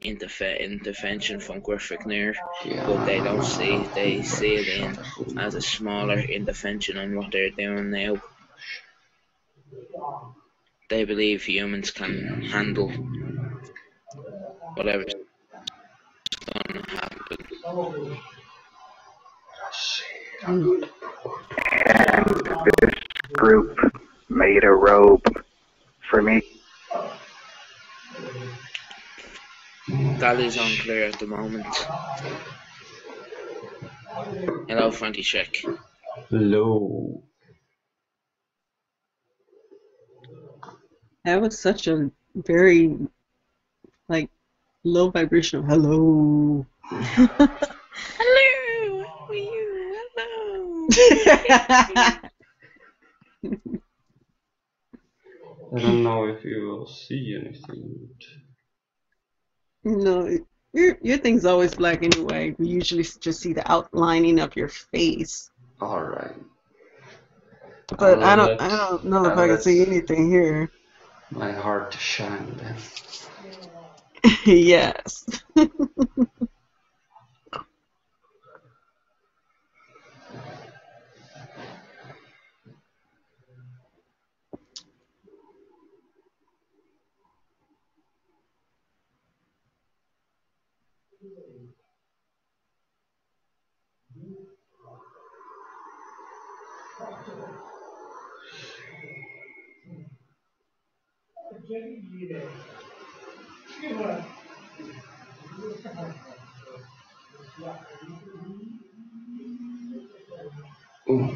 intervention from Griffith near, but Yeah, they see it in shut as a smaller intervention on what they're doing now. They believe humans can handle whatever's going to happen. And this group made a robe for me. That is unclear at the moment. Hello, Frankie Check. Hello. That was such a very like low vibration of hello. Hello, how are you? Hello. I don't know if you will see anything. No, your thing's always black anyway. We usually just see the outlining of your face. Alright. But I don't know if I can see anything here. My heart to shine then. Yes. Ooh.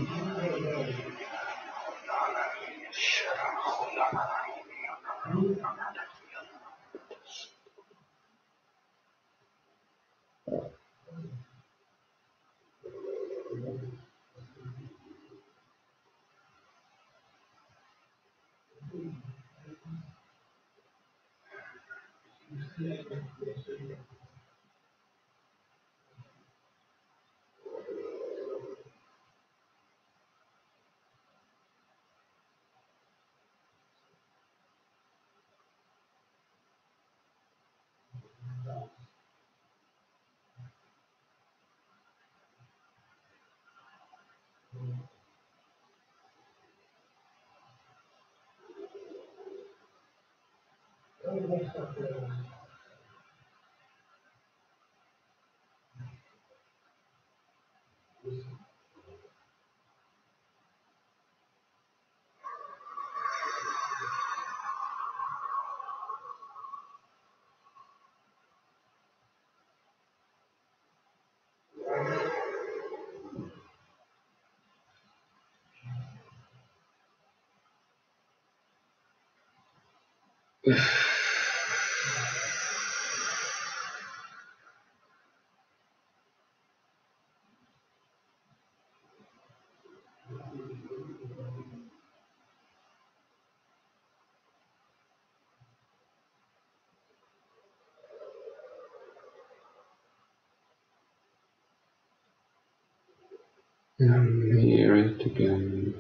Hear it again.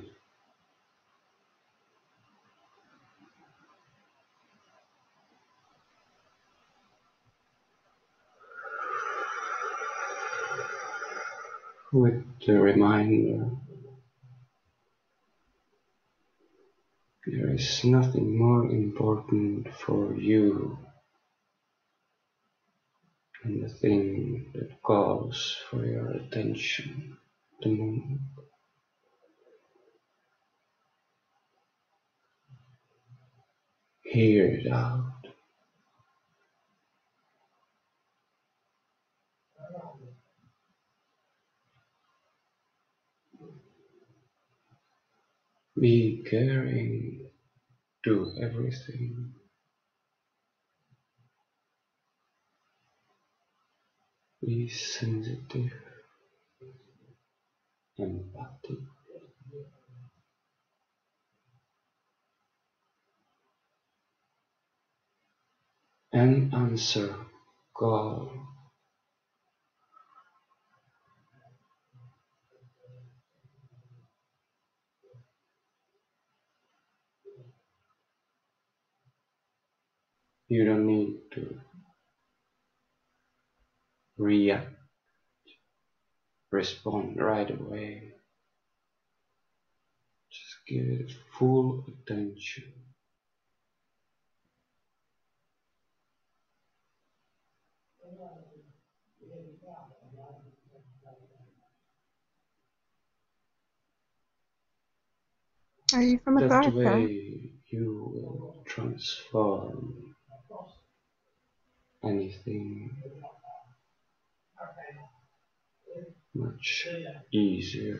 With the reminder, there is nothing more important for you than the thing that calls for your attention at the moment. Hear it out. Be caring, do everything. Be sensitive, empathic, and answer call. You don't need to react, respond right away. Just give it full attention. Are you from That America? way you will transform anything much easier,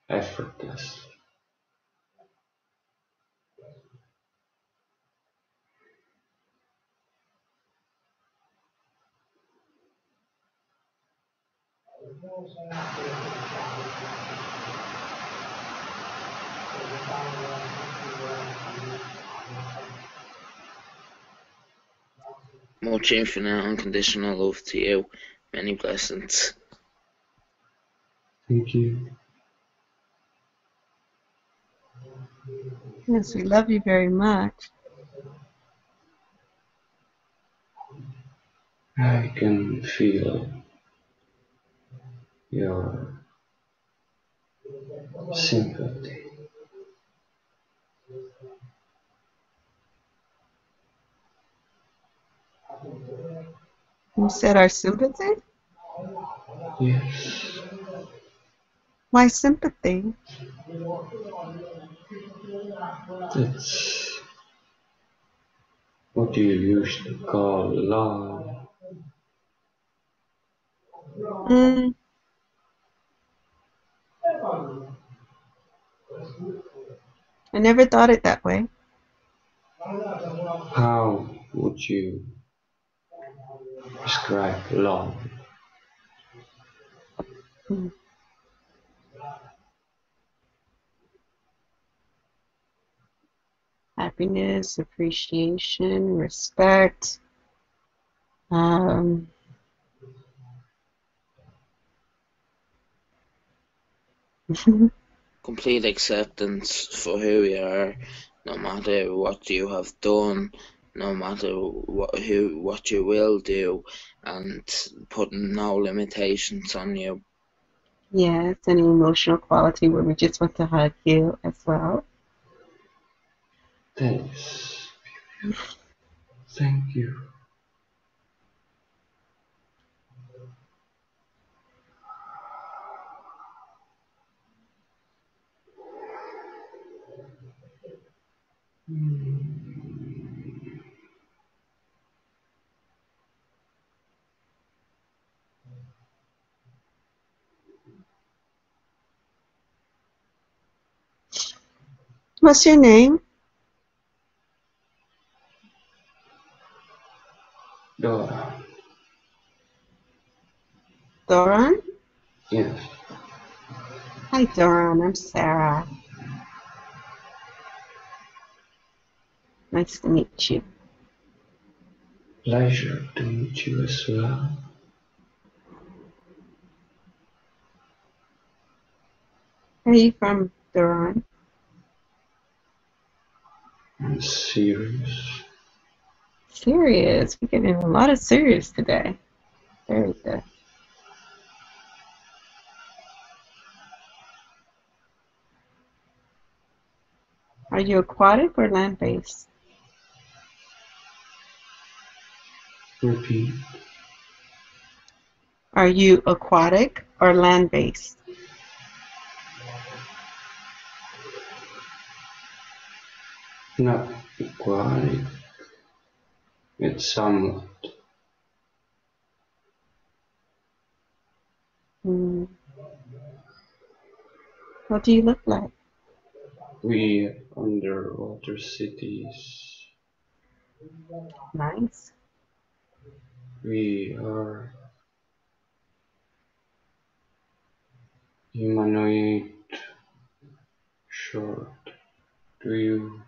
effortless. Much infinite unconditional love to you. Many blessings. Thank you. Yes, we love you very much. I can feel your sympathy. You said our sympathy? Yes, Why sympathy? that's what you usually call love. Mm, I never thought it that way. How would you describe love? Mm. Happiness, appreciation, respect. Um, Complete acceptance for who you are, no matter what you have done, no matter what you will do, and putting no limitations on you. yes, an emotional quality where we just want to hug you as well. Thanks. Thank you. What's your name? Dora. Doran? Yes. Hi, Doran. I'm Sarah. Nice to meet you. Pleasure to meet you as well. Where are you from, Doran? I'm serious. Serious. We're getting a lot of serious today. Very good. Are you aquatic or land-based? Repeat. Are you aquatic or land-based? Not quite. It's somewhat. Hmm. What do you look like? We underwater cities. Nice. We are humanoid, short. Do you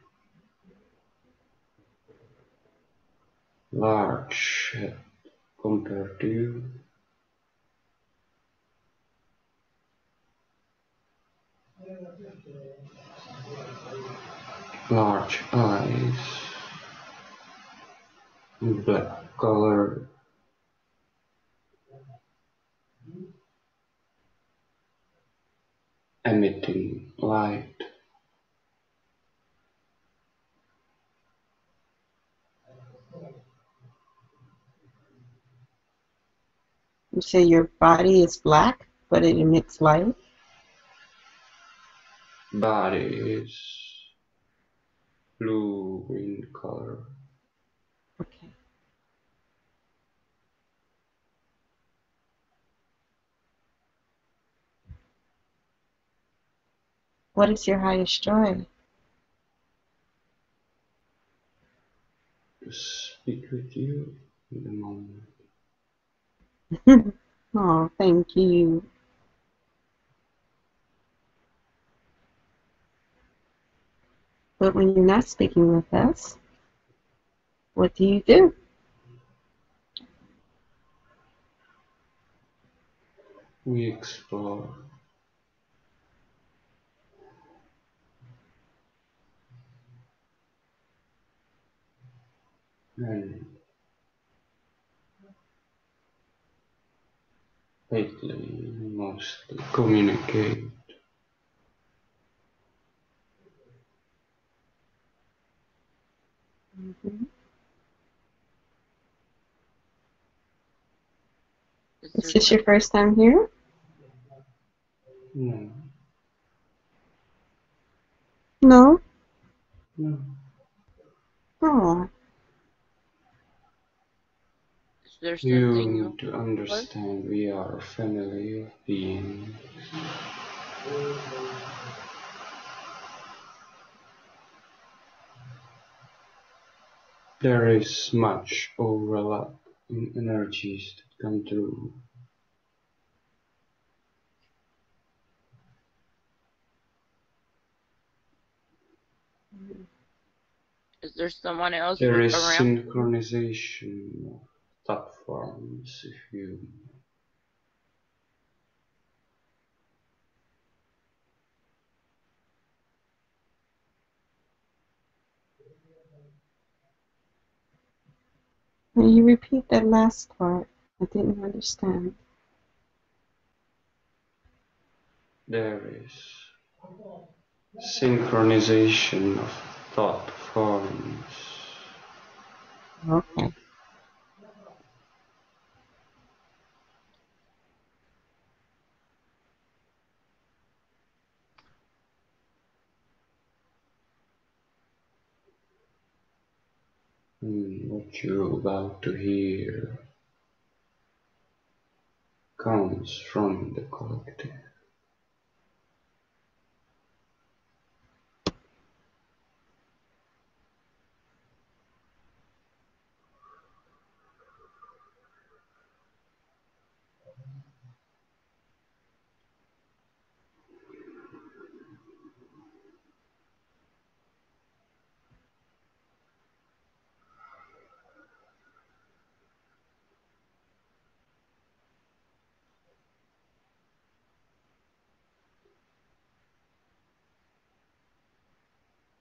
large head compared to you? Large eyes. black color, emitting light. You say your body is black, but it emits light? Body is blue-green color. Okay. What is your highest joy? To speak with you in the moment. Oh, thank you. But when you're not speaking with us, what do you do? We explore and lately mostly communicate. Mm-hmm. Is this your first time here? No, No? no. Oh. You need to understand we are a family of beings. There is much overlap in energies that come through. There is synchronization of thought forms if you Will you repeat that last part? I didn't understand. there is synchronization of thought forms. Okay. What you're about to hear comes from the collective.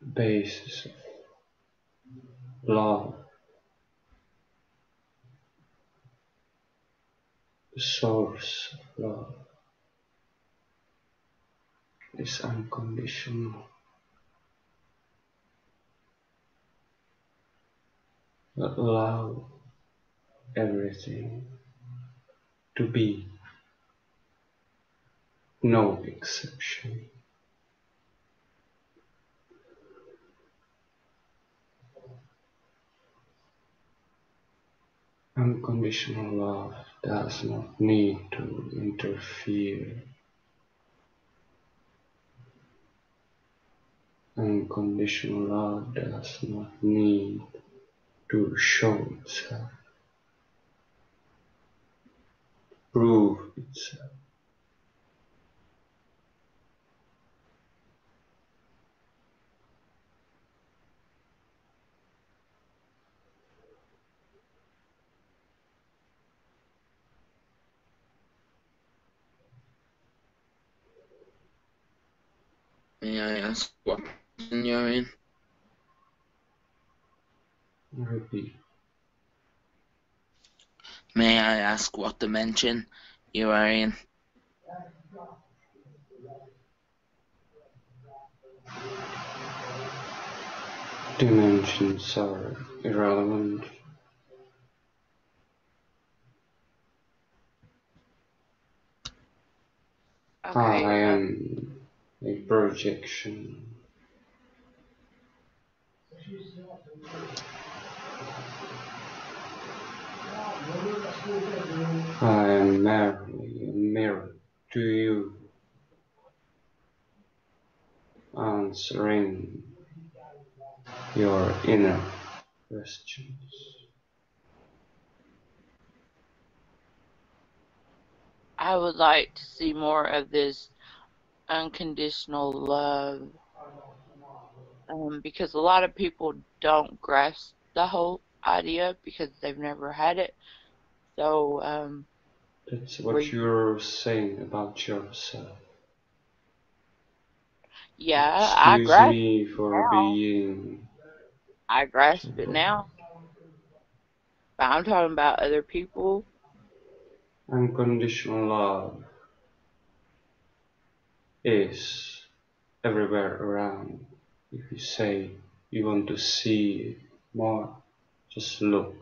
The basis of love, the source of love is unconditional. Allow everything to be, no exception. Unconditional love does not need to interfere. Unconditional love does not need to show itself, prove itself. May I ask what position you're in? Repeat. May I ask what dimension you are in? Dimensions are irrelevant. Okay. I am a projection. I am merely a mirror to you, answering your inner questions. I would like to see more of this unconditional love, because a lot of people don't grasp the whole idea because they've never had it. So, That's were what you, you're saying about yourself. yeah, I Excuse grasp me it for now. being I grasp it so now. But I'm talking about other people. unconditional love is everywhere around. If you say you want to see it more, just look.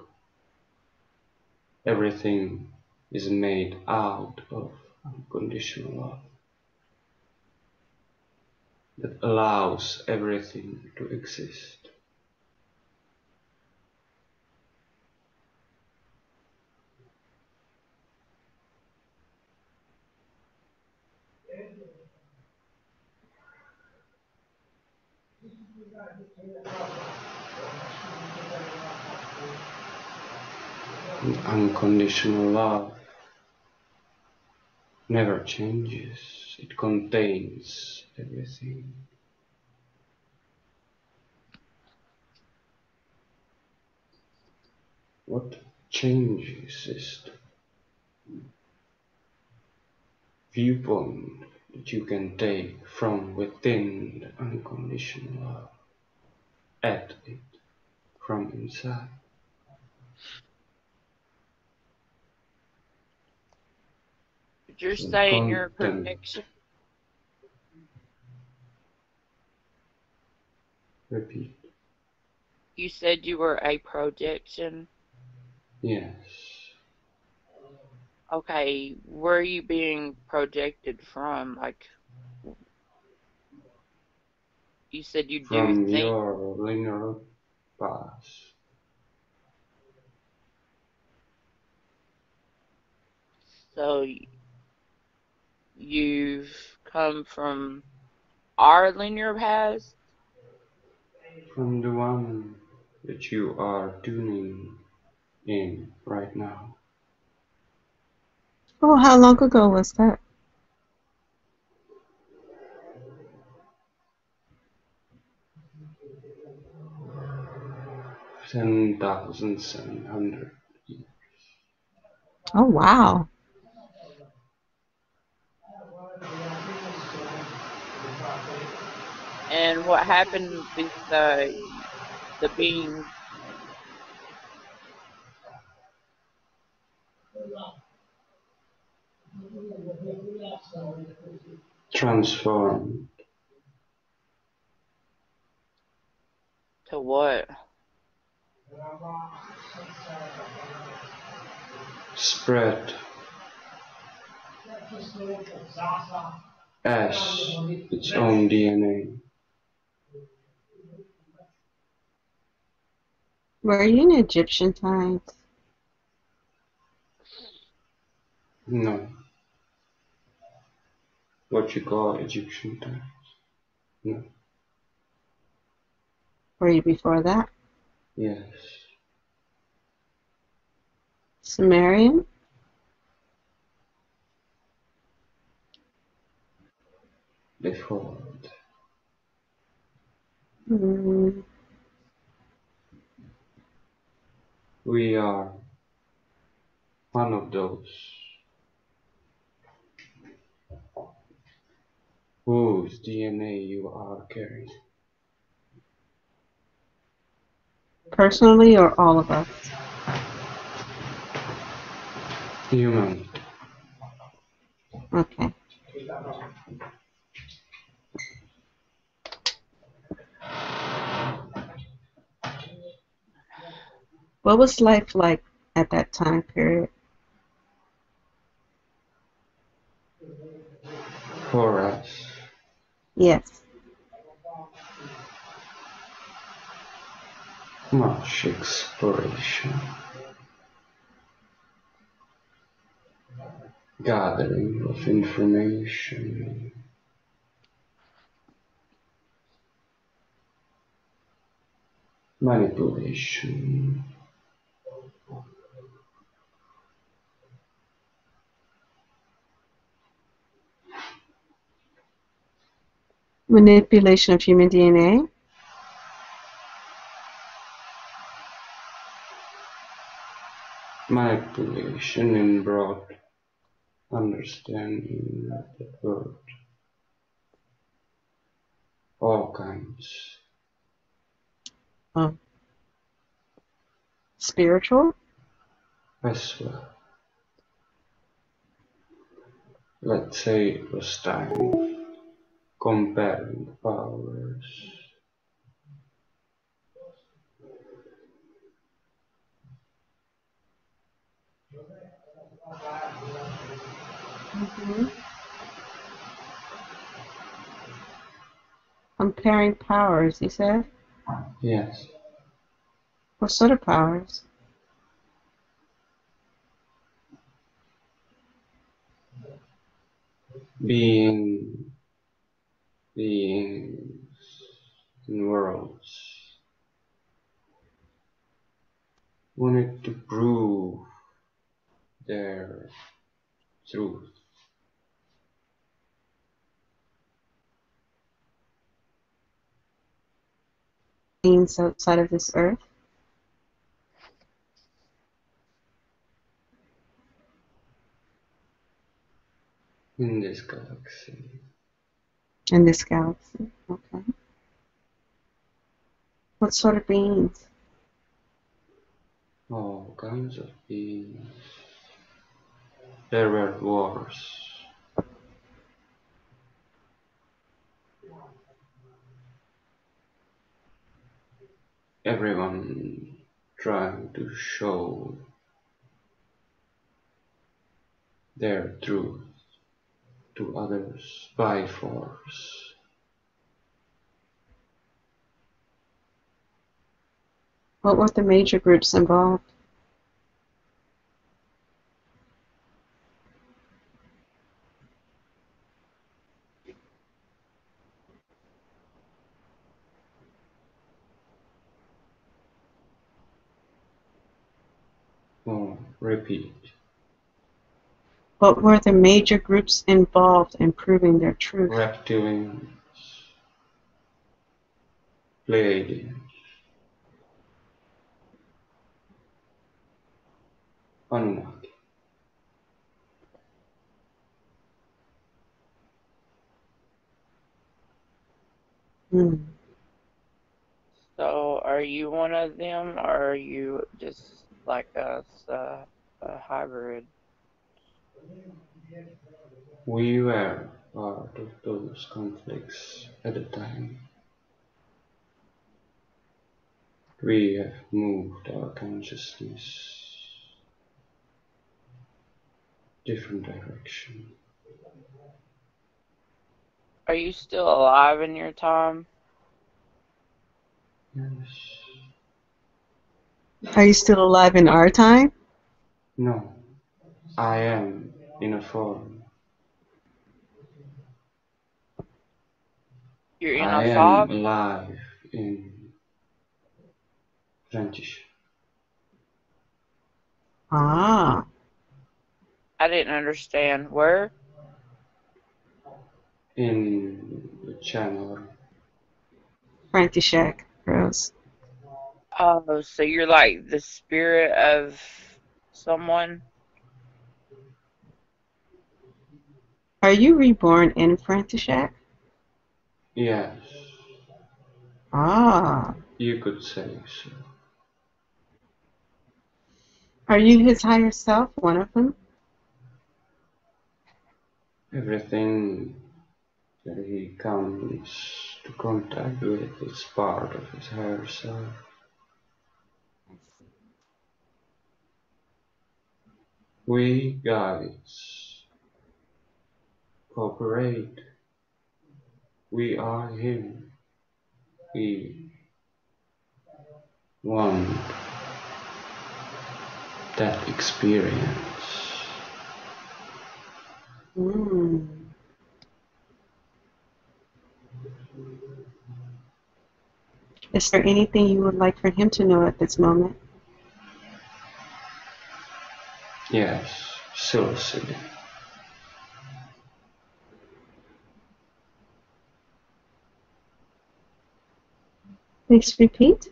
Everything is made out of unconditional love that allows everything to exist. And unconditional love never changes. It contains everything. What changes is the viewpoint that you can take from within the unconditional love at it from inside. But you're So the saying you're a content, projection. repeat, You said you were a projection. yes, Okay, where are you being projected from? Like, you said you do from things. your linear past, So you've come from our linear past. from the one that you are tuning in right now. Oh, how long ago was that? 10,700. Oh, wow. And what happened with the being? Transform, To what? spread as its own DNA. Were you in Egyptian times? No, what you call Egyptian times. No, Were you before that? yes, Sumerian? before. Mm, We are one of those whose DNA you are carrying. personally, or all of us? Human. Okay. What was life like at that time period? For us, Yes. much exploration, gathering of information, manipulation, Manipulation of human DNA? manipulation in broad understanding of the word, all kinds. Oh. Spiritual? As well. Let's say it was time comparing powers. Mm-hmm. Comparing powers, you said? Yes, What sort of powers? beings in worlds wanted to prove their truth. Beings outside of this earth? In this galaxy. In this galaxy? Okay. What sort of beings? All kinds of beings. There were wars. Everyone trying to show their truth to others by force. What were the major groups involved? Oh, repeat. What were the major groups involved in proving their truth? Reptilians, Pleiadians, Anunnaki. Hmm. So, are you one of them, or are you just like us, a hybrid? We were part of those conflicts at the time. We have moved our consciousness different direction. Are you still alive in your time? Yes. Are you still alive in our time? No. I am in a form. You're in I a am fog? alive in French. Ah. I didn't understand. Where? In the channel. František, Rose. Oh, so you're like the spirit of someone? Are you reborn in František? Yes. Ah. You could say so. Are you his higher self, one of them? Everything that he comes to contact with is part of his higher self. We guides cooperate. We are him. We want that experience. Mm. Is there anything you would like for him to know at this moment? Yes, psilocybin. Please repeat.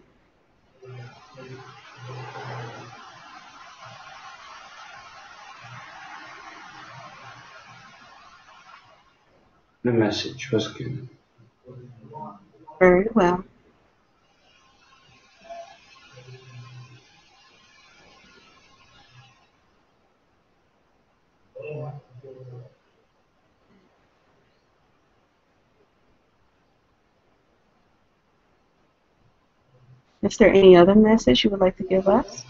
The message was given. Very well. Is there any other message you would like to give us?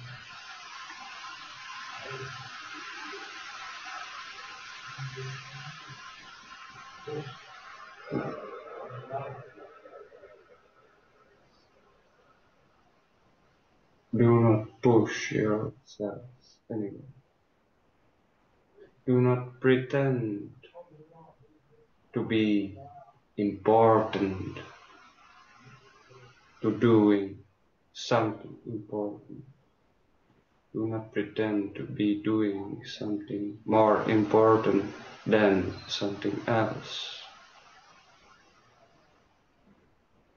Do not push yourselves anymore. Do not pretend to be important, to doing something important. Do not pretend to be doing something more important than something else.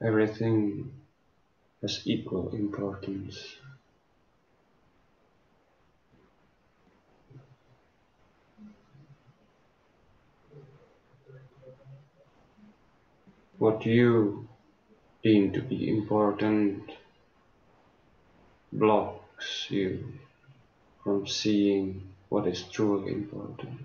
Everything has equal importance. What you deem to be important blocks you from seeing what is truly important.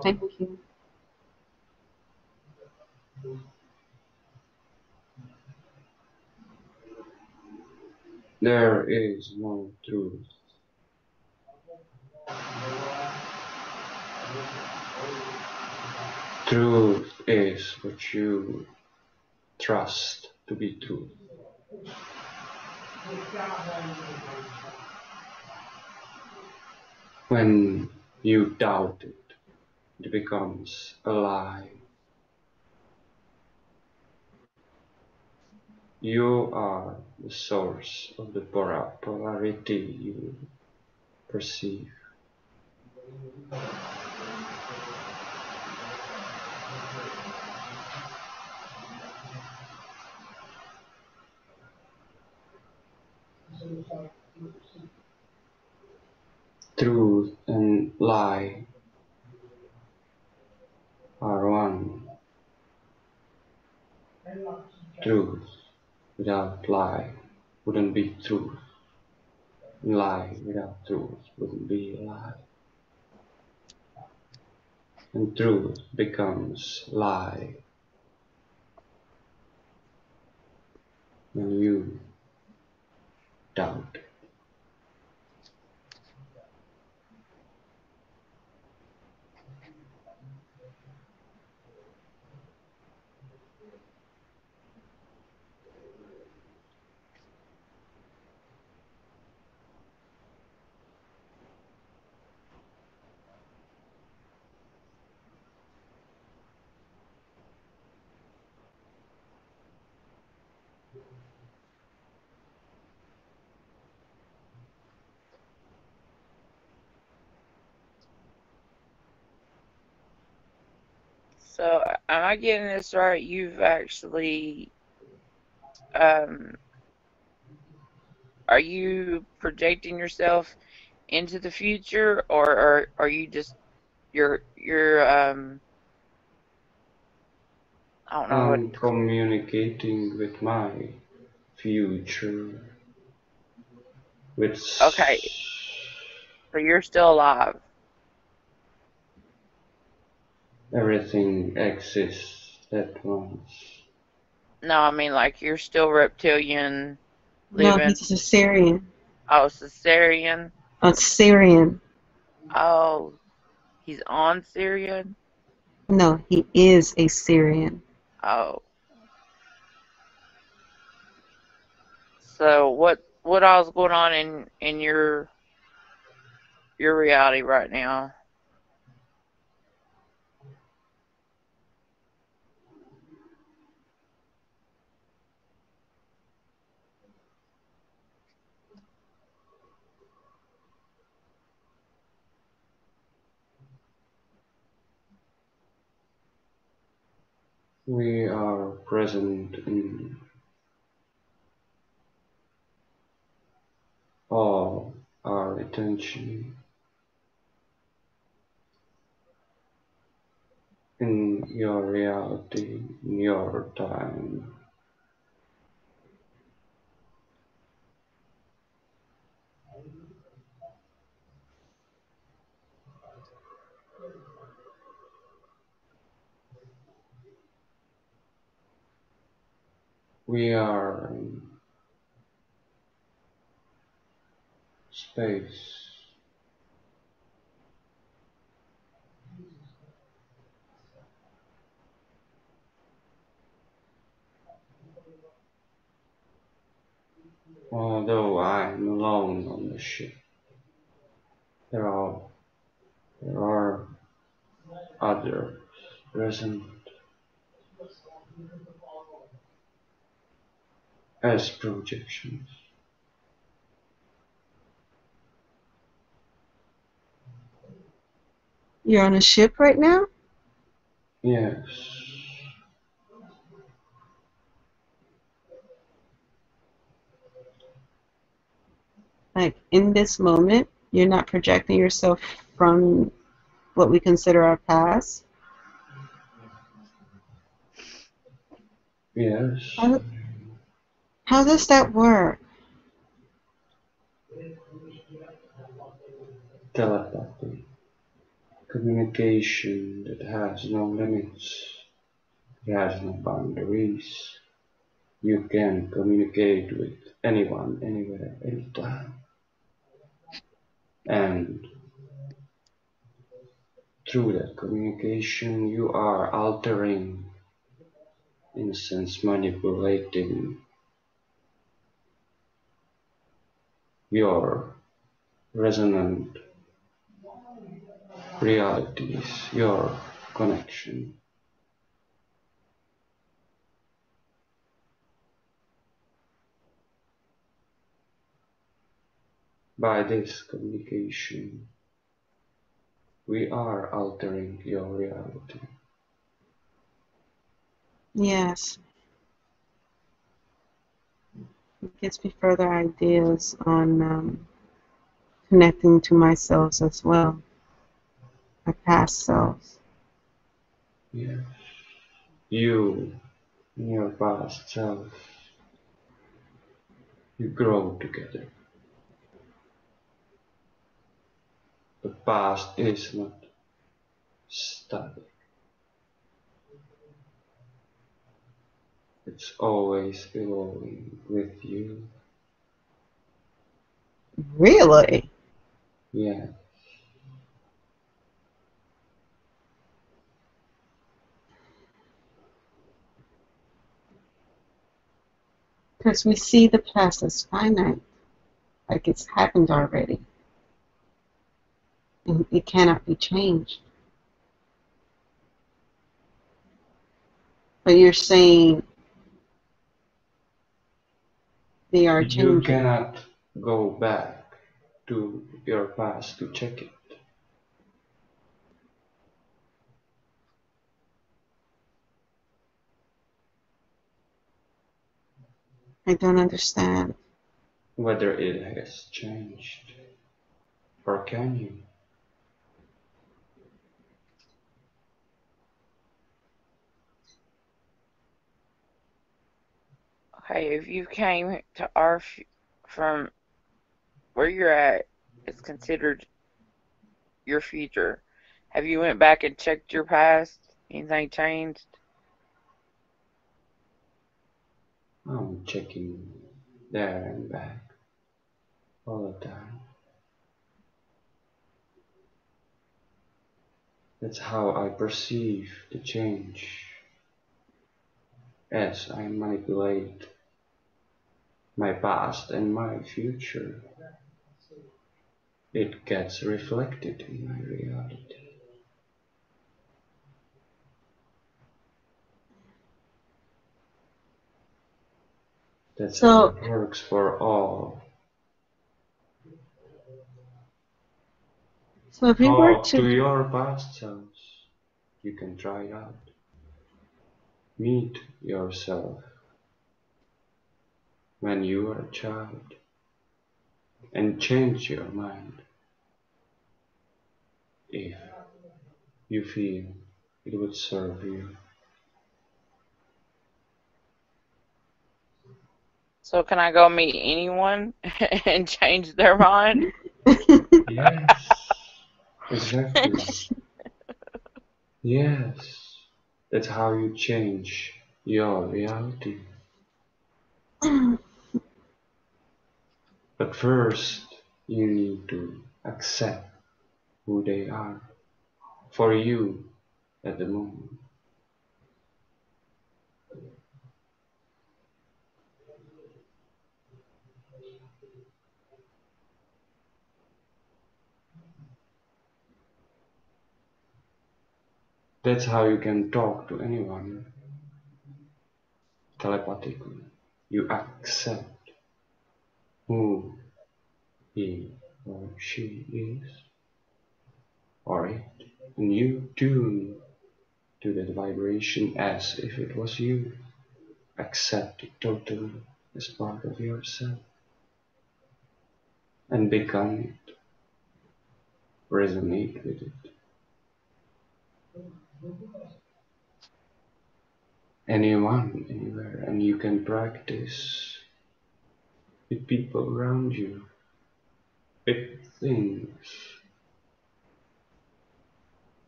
Thank you. There is no truth. Truth is what you trust to be truth. When you doubt it, it becomes a lie. You are the source of the polarity you perceive. Truth and lie are one. Truth without lie wouldn't be truth. Lie without truth wouldn't be a lie. And truth becomes lie when you doubt. So, am I getting this right? You've actually, um, are you projecting yourself into the future, or are you just you're I don't know what. I'm communicating with my future, with Okay, so you're still alive. everything exists at once. No, I mean like you're still reptilian, No, living. he's a Sirian. Oh, Caesarean. A Sirian. Oh, he's on Syrian. No, he is a Sirian. Oh, so what all's going on in your reality right now? We are present in all our attention in your reality, in your time. We are in space. Although I'm alone on the ship, there are others present as projections. You're on a ship right now? Yes, Like in this moment, you're not projecting yourself from what we consider our past. yes. How does that work? Telepathy. Communication that has no limits. It has no boundaries. You can communicate with anyone, anywhere, anytime. And through that communication, you are altering, in a sense, manipulating your resonant realities, your connection. By this communication, we are altering your reality. Yes. It gives me further ideas on connecting to myself as well, my past selves. Yes. You and your past self, you grow together. The past is not static. It's always evolving with you. Really? Yeah. Because we see the past as finite, like it's happened already, and it cannot be changed. But you're saying they are You changing. cannot go back to your past to check it. I don't understand. Whether it has changed. Or can you? Okay, if you came to our from where you're at, it's considered your future. Have you went back and checked your past? Anything changed? I'm checking there and back all the time. That's how I perceive the change. As I manipulate my past and my future, it gets reflected in my reality. That's how So, it works for all. so if you were Talk to to, your past selves. You can try it out. Meet yourself when you were a child and change your mind if you feel it would serve you. So can I go meet anyone and change their mind? Yes, exactly. Yes, that's how you change your reality. But first, you need to accept who they are for you at the moment. That's how you can talk to anyone telepathically. You accept who he or she is, or it, and you tune to that vibration as if it was you. Accept it totally as part of yourself and become it, resonate with it. Anyone, anywhere, and you can practice with people around you, with things,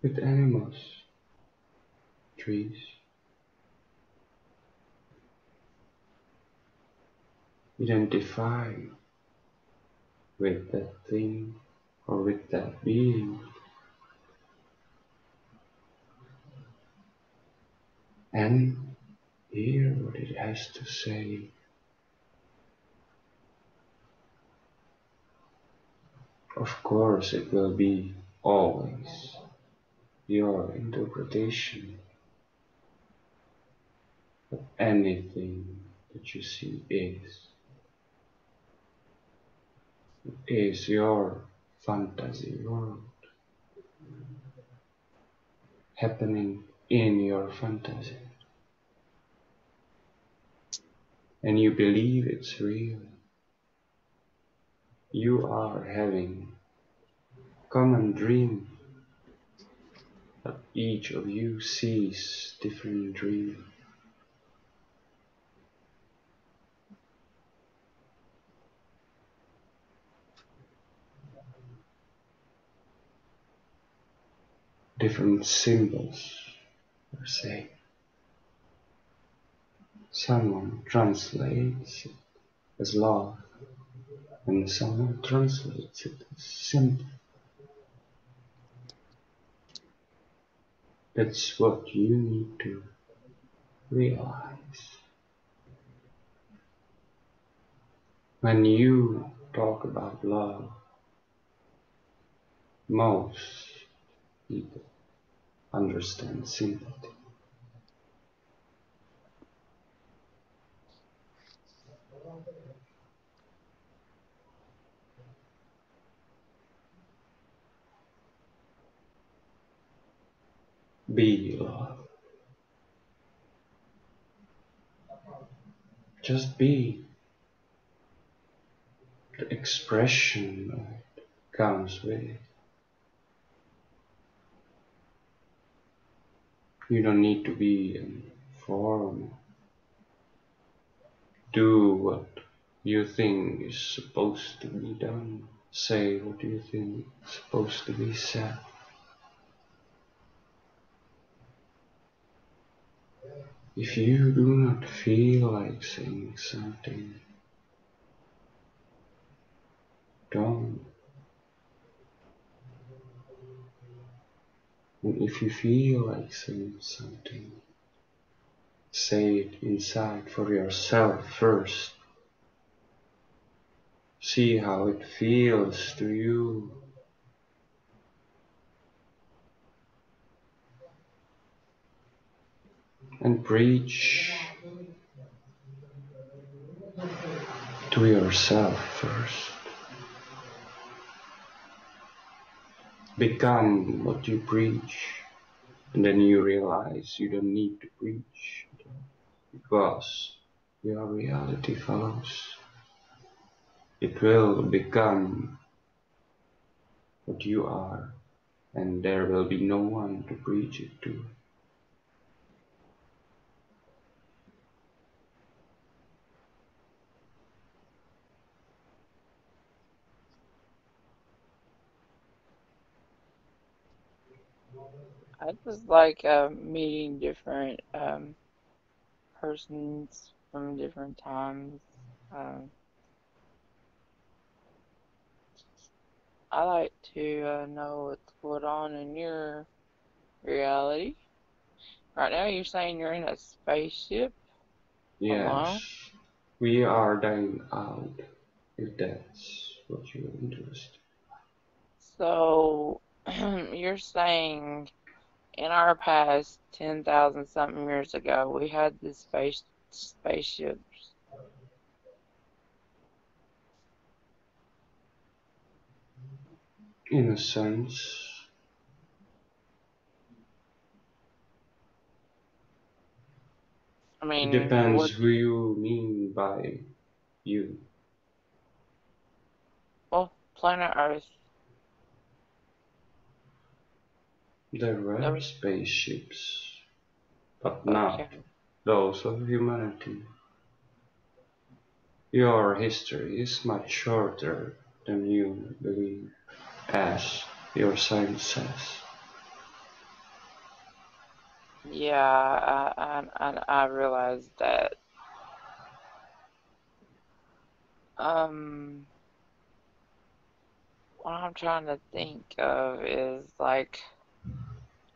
with animals, trees. Identify with that thing or with that being and hear what it has to say. Of course, it will be always your interpretation of anything that you see is your fantasy world happening in your fantasy. And you believe it's real. You are having common dream, but each of you sees different dream. Different symbols per se. Someone translates it as love, and someone translates it as simple. That's what you need to realize. When you talk about love, most people understand sympathy. Be love. Just be. The expression comes with it. You don't need to be in form. Do what you think is supposed to be done. Say what you think is supposed to be said. If you do not feel like saying something, don't. And if you feel like saying something, say it inside for yourself first. See how it feels to you. And preach to yourself first. Become what you preach. And then you realize you don't need to preach because your reality follows. It will become what you are, and there will be no one to preach it to. I just like meeting different persons from different times. Um, I like to know what's going on in your reality. Right now, you're saying you're in a spaceship alone. Yes, we are dying out, if that's what you're interested. So, you're saying in our past 10,000 something years ago, we had this spaceships. In a sense, I it mean, depends what? who you mean by you. Well, planet Earth. There There were was spaceships, but not okay. those of humanity. Your history is much shorter than you believe, as your science says. Yeah, I realized that. Um, what I'm trying to think of is like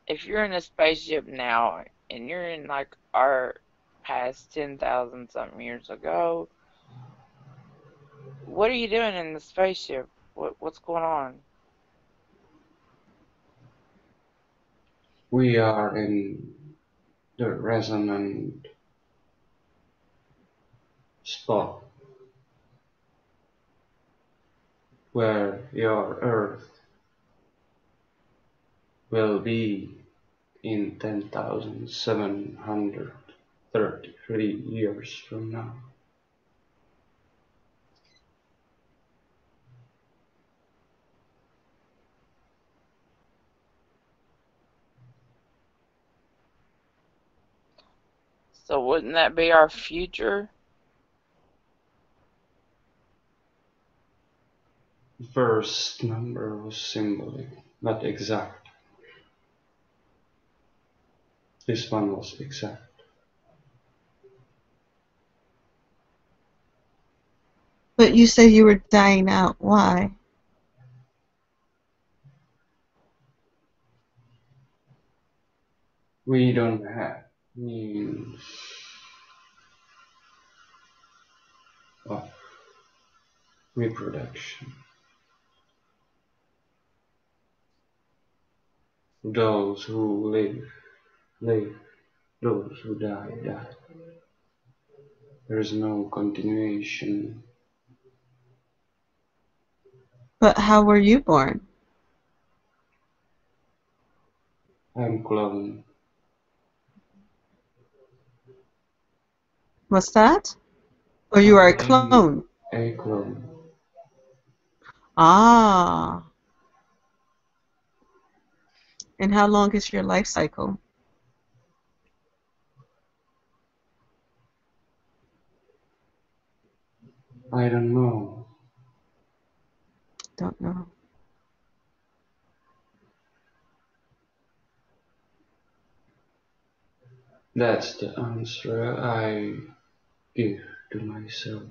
if you're in a spaceship now and you're in like our past 10,000 something years ago, what are you doing in the spaceship? What's going on? We are in the resonant spot where your Earth will be in 10,733 years from now. So wouldn't that be our future? The first number was symbolic, not exact. This one was exact. But you say you were dying out. Why? We don't have means of reproduction. Those who live, live. Those who die, die. There is no continuation. But how were you born? I'm clone. What's that? Or you are I a am clone? a clone. Ah. And how long is your life cycle? I don't know. Don't know. That's the answer I give to myself.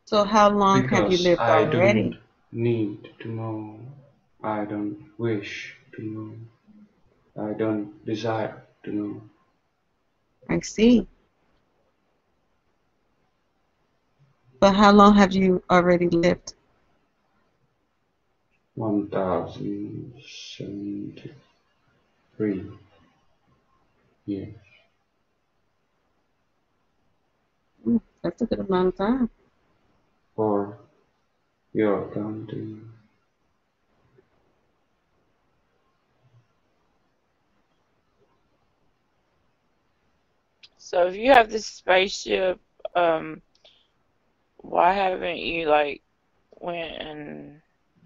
So how long have you Because lived I don't already? need to know. I don't wish to know. I don't desire to know. I see. But how long have you already lived? 1073 years. That's a good amount of time. For your counting. So if you have this spaceship, um, why haven't you like went and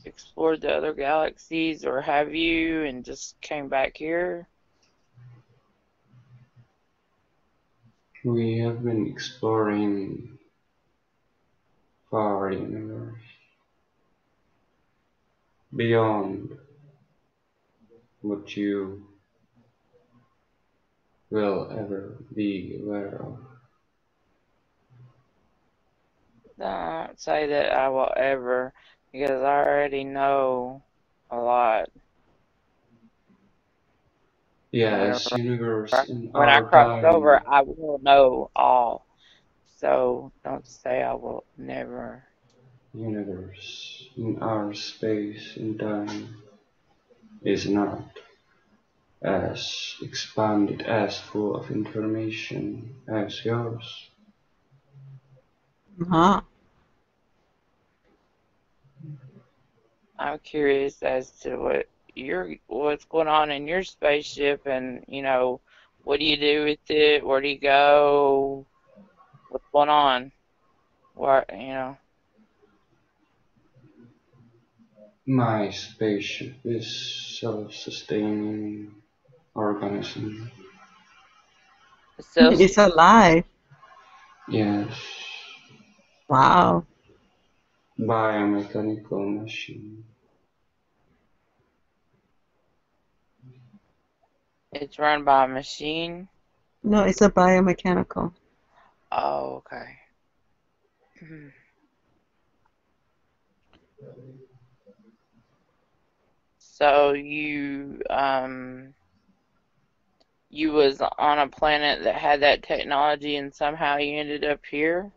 explored the other galaxies, or have you and just came back here? We have been exploring far universe beyond what you will ever be aware of. Don't say that I will ever, because I already know a lot. Yes, universe in When I our cross over, time, I will know all. So don't say I will never. universe in our space and time is not as expanded, as full of information as yours. Huh. I'm curious as to what's going on in your spaceship, and what do you do with it? Where do you go? What's going on? What? My spaceship is self-sustaining organism. Self, It's alive. Yes, Wow. biomechanical machine. it's run by a machine. No, it's a biomechanical. Oh, okay. So you was on a planet that had that technology, and somehow you ended up here,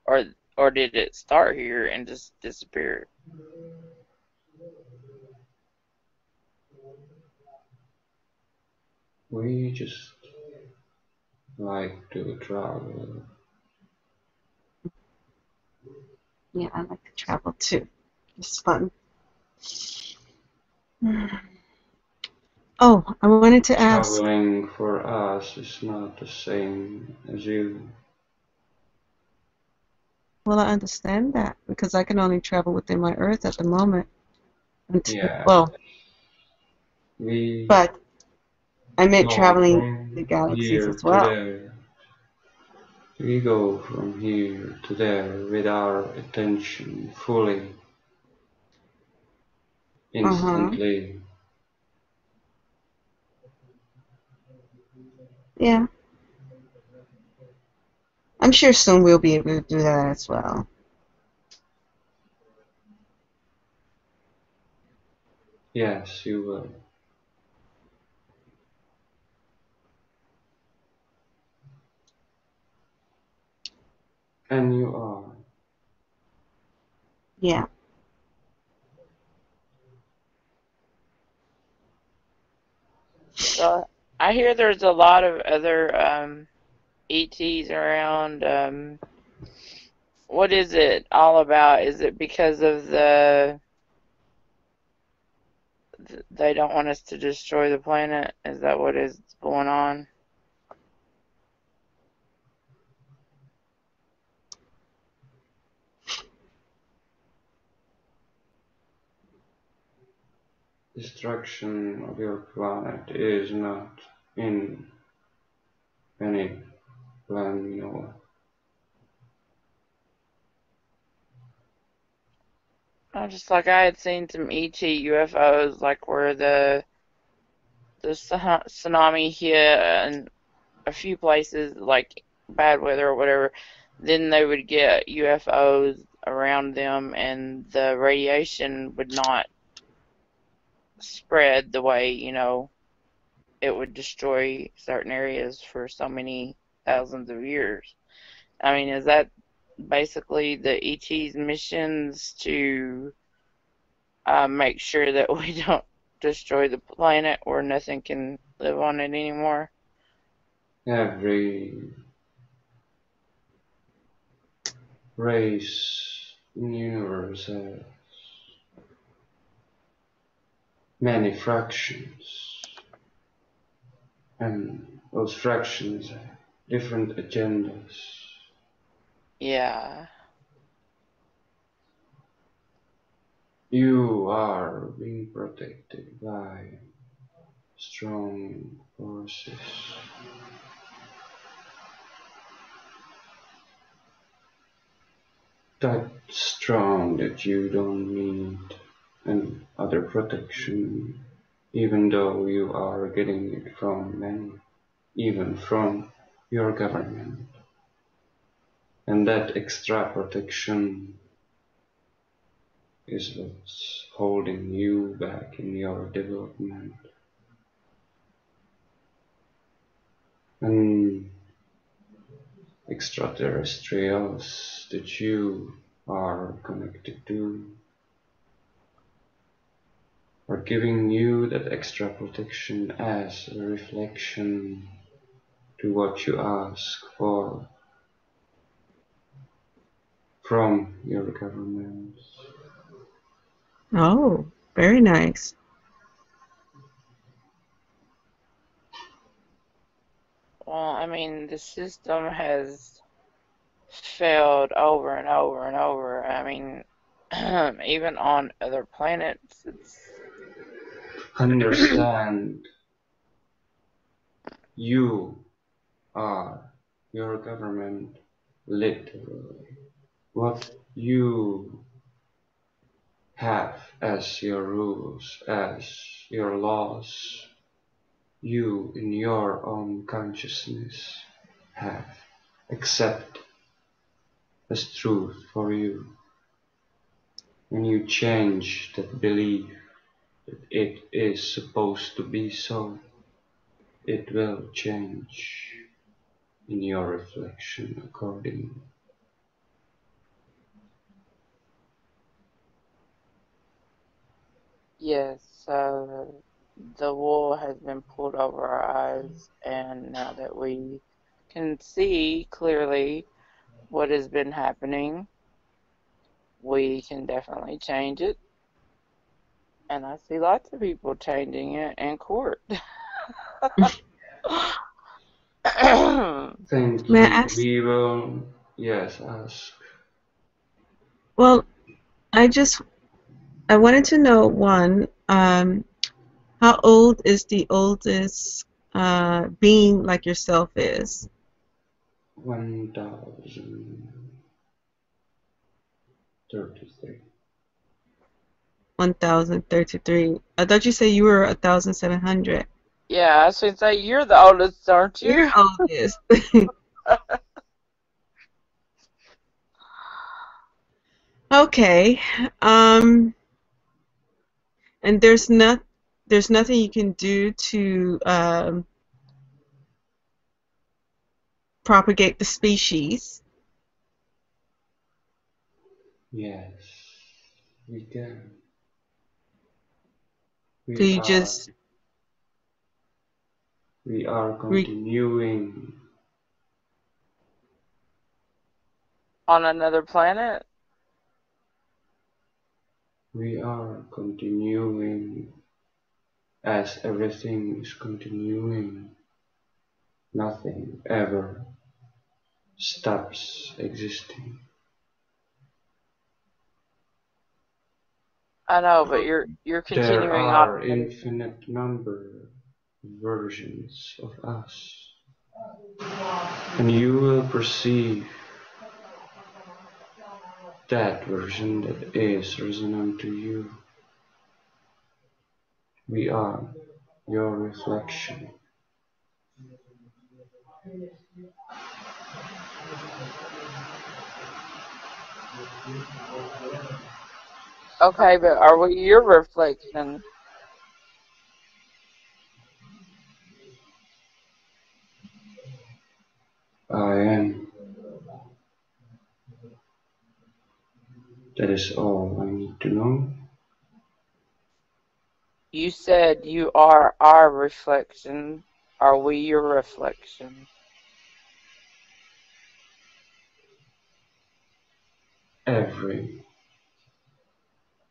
or or did it start here and just disappear? We just like to travel. Yeah, I like to travel too. It's fun. Oh, I wanted to ask. Traveling for us is not the same as you. Well, I understand that because I can only travel within my Earth at the moment. Until, Yeah, well, we but I meant go traveling the from galaxies here as to well. there. We go from here to there with our attention fully, Uh-huh. instantly. Yeah. I'm sure soon we'll be able to do that as well. Yes, you will. And you are. Yeah. So I hear there's a lot of other ETs around. What is it all about? Is it because of they don't want us to destroy the planet? Is that what is going on? Destruction of your planet is not in any plan, Just like I had seen some ET UFOs, like where the tsunami hit and a few places, like bad weather or whatever, then they would get UFOs around them, and the radiation would not spread the way, it would destroy certain areas for so many thousands of years. I mean, is that basically the ET's missions to make sure that we don't destroy the planet or nothing can live on it anymore? every race in the universe has many fractions, and those fractions have different agendas. Yeah. You are being protected by strong forces. That strong that you don't need any other protection, even though you are getting it from many, even from your government. And that extra protection is what's holding you back in your development. And extraterrestrials that you are connected to are giving you that extra protection as a reflection to what you ask for from your governments. Oh, very nice. Well, I mean, the system has failed over and over and over. I mean, even on other planets, Understand, you are your government literally. What you have as your rules, as your laws, you in your own consciousness have accept as truth for you. When you change that belief that it is supposed to be so, it will change in your reflection accordingly. yes, the wool has been pulled over our eyes, and now that we can see clearly what has been happening, we can definitely change it. And I see lots of people changing it in court. Thank May I you. ask? We will, yes, ask. Well, I wanted to know one, how old is the oldest being like yourself is? 1033. 1033. I thought you said you were 1700. Yeah, I should say you're the oldest, aren't You're you? oldest. Okay. Um, and there's nothing you can do to propagate the species. Yes, we can. So We you are. just We are re continuing. On another planet? We are continuing as everything is continuing. Nothing ever stops existing. I know, but you're There continuing on are another. infinite number of versions of us. And you will perceive that version that is resonant to you. We are your reflection. Okay, but are we your reflection? I am. That is all I need to know. You said you are our reflection. Are we your reflection? Every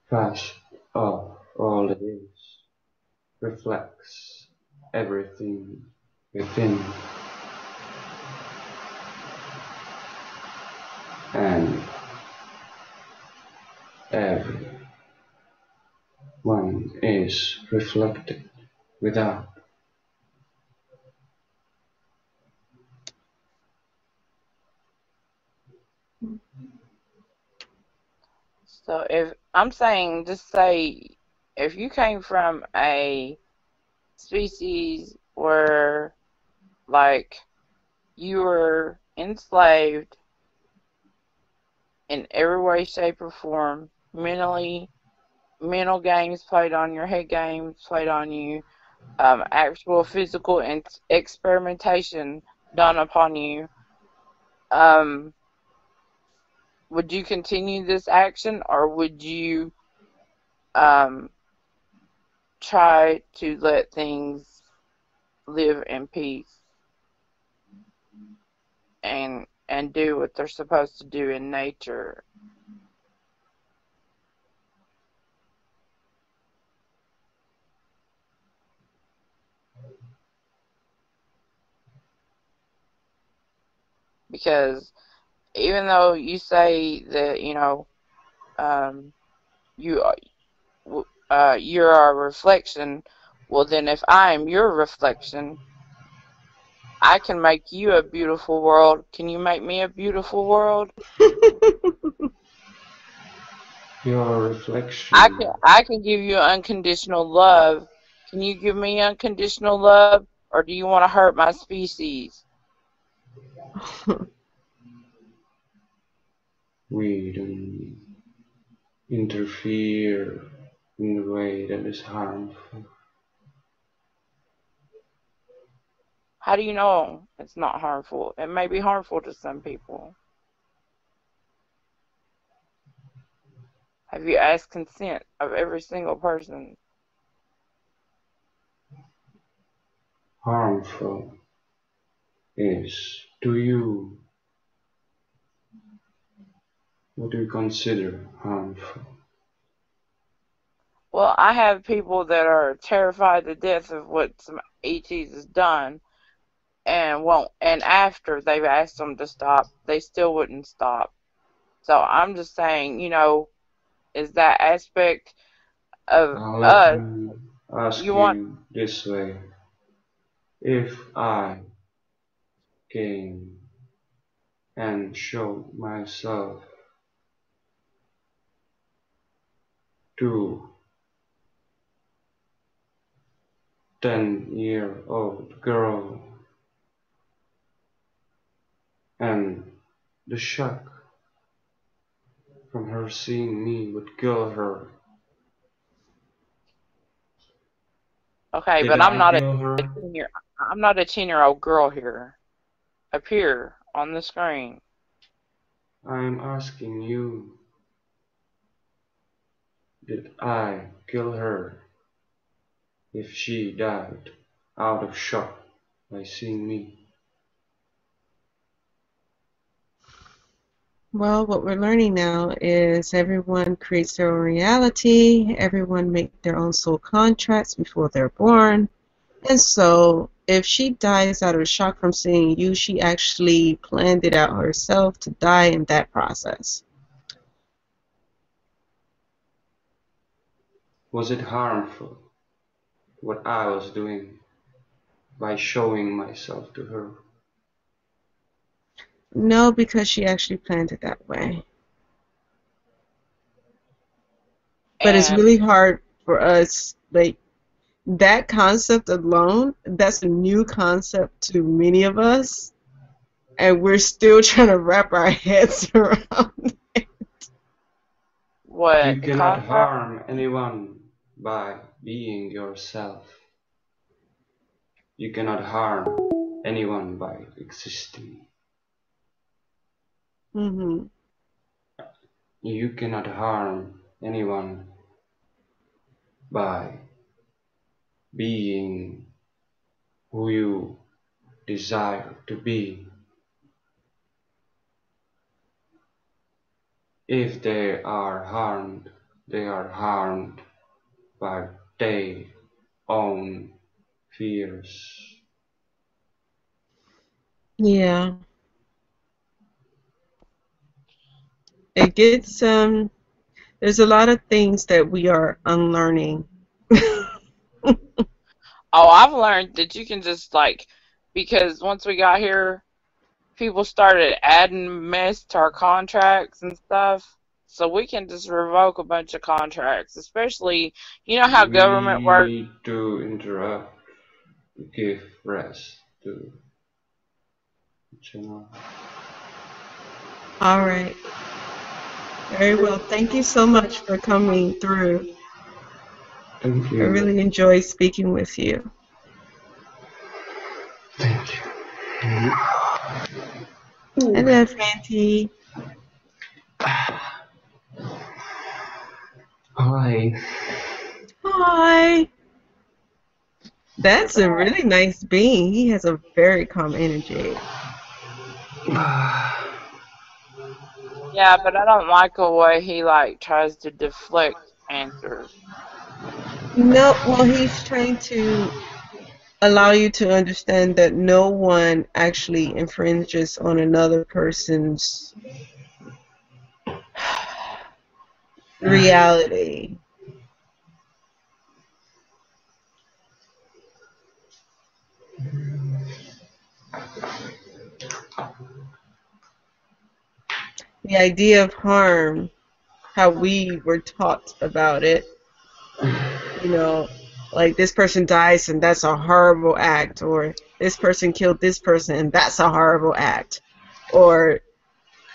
facet of all that is reflects everything within, and everyone is reflected without. So if I'm saying, just say, if you came from a species where, like, you were enslaved in every way, shape, or form, mental games played on your head games played on you, actual physical experimentation done upon you, um, would you continue this action, or would you um, try to let things live in peace and do what they're supposed to do in nature? Because even though you say that, um, you you're a reflection, well then if I am your reflection, I can make you a beautiful world. Can you make me a beautiful world? Your reflection. I can give you unconditional love. Can you give me unconditional love, or do you want to hurt my species? We don't interfere in a way that is harmful. How do you know it's not harmful? It may be harmful to some people. Have you asked consent of every single person? Harmful is to you. What do you consider harmful? Well, I have people that are terrified to death of what some ETs has done, and won't. And after they've asked them to stop, they still wouldn't stop. So I'm just saying, is that aspect of Now let us? me ask You want? you this way. If I came and showed myself to 10-year-old girl and the shock from her seeing me would kill her, Okay, did but I kill a her? 10-year. I'm not a 10-year-old girl here. Appear on the screen. I'm asking you, did I kill her if she died out of shock by seeing me? Well, what we're learning now is everyone creates their own reality. Everyone makes their own soul contracts before they're born. And so if she dies out of shock from seeing you, she actually planned it out herself to die in that process. Was it harmful what I was doing by showing myself to her? No, because she actually planned it that way. But it's And really hard for us, like, that concept alone, that's a new concept to many of us, and we're still trying to wrap our heads around it. what You the cannot concept? harm anyone by being yourself. You cannot harm anyone by existing. Mm-hmm. You cannot harm anyone by being who you desire to be. If they are harmed by their own fears. Yeah. It gets there's a lot of things that we are unlearning. Oh, I've learned that you can just like, because once we got here, people started adding mess to our contracts and stuff. So we can just revoke a bunch of contracts, especially, you know how government We works. need to interrupt, give rest to channel. All right. Very well. Thank you so much for coming through. Thank I you. really enjoyed speaking with you. Thank you. Hello, Franty. Hi. Hi. That's a really nice being. He has a very calm energy. Yeah, but I don't like the way he like tries to deflect answers. No, well, he's trying to allow you to understand that no one actually infringes on another person's reality. The idea of harm, how we were taught about it, you know, like this person dies and that's a horrible act, or this person killed this person and that's a horrible act, or,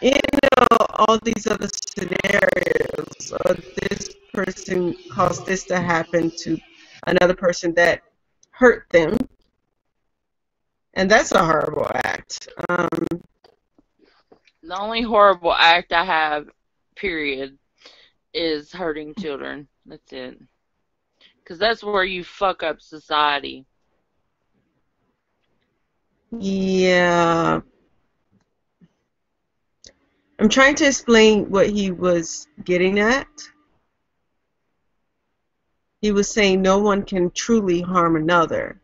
you know, all these other scenarios, or this person caused this to happen to another person that hurt them, and that's a horrible act. The only horrible act I have, period, is hurting children. That's it. Because that's where you fuck up society. Yeah. I'm trying to explain what he was getting at. He was saying no one can truly harm another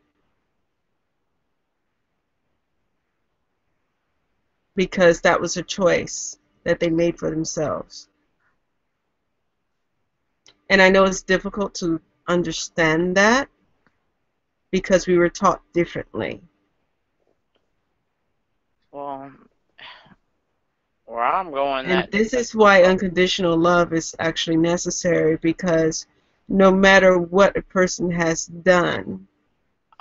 because that was a choice that they made for themselves. And I know it's difficult to understand that because we were taught differently. Well, where I'm going, And that this that's is not why help. unconditional love is actually necessary, because no matter what a person has done,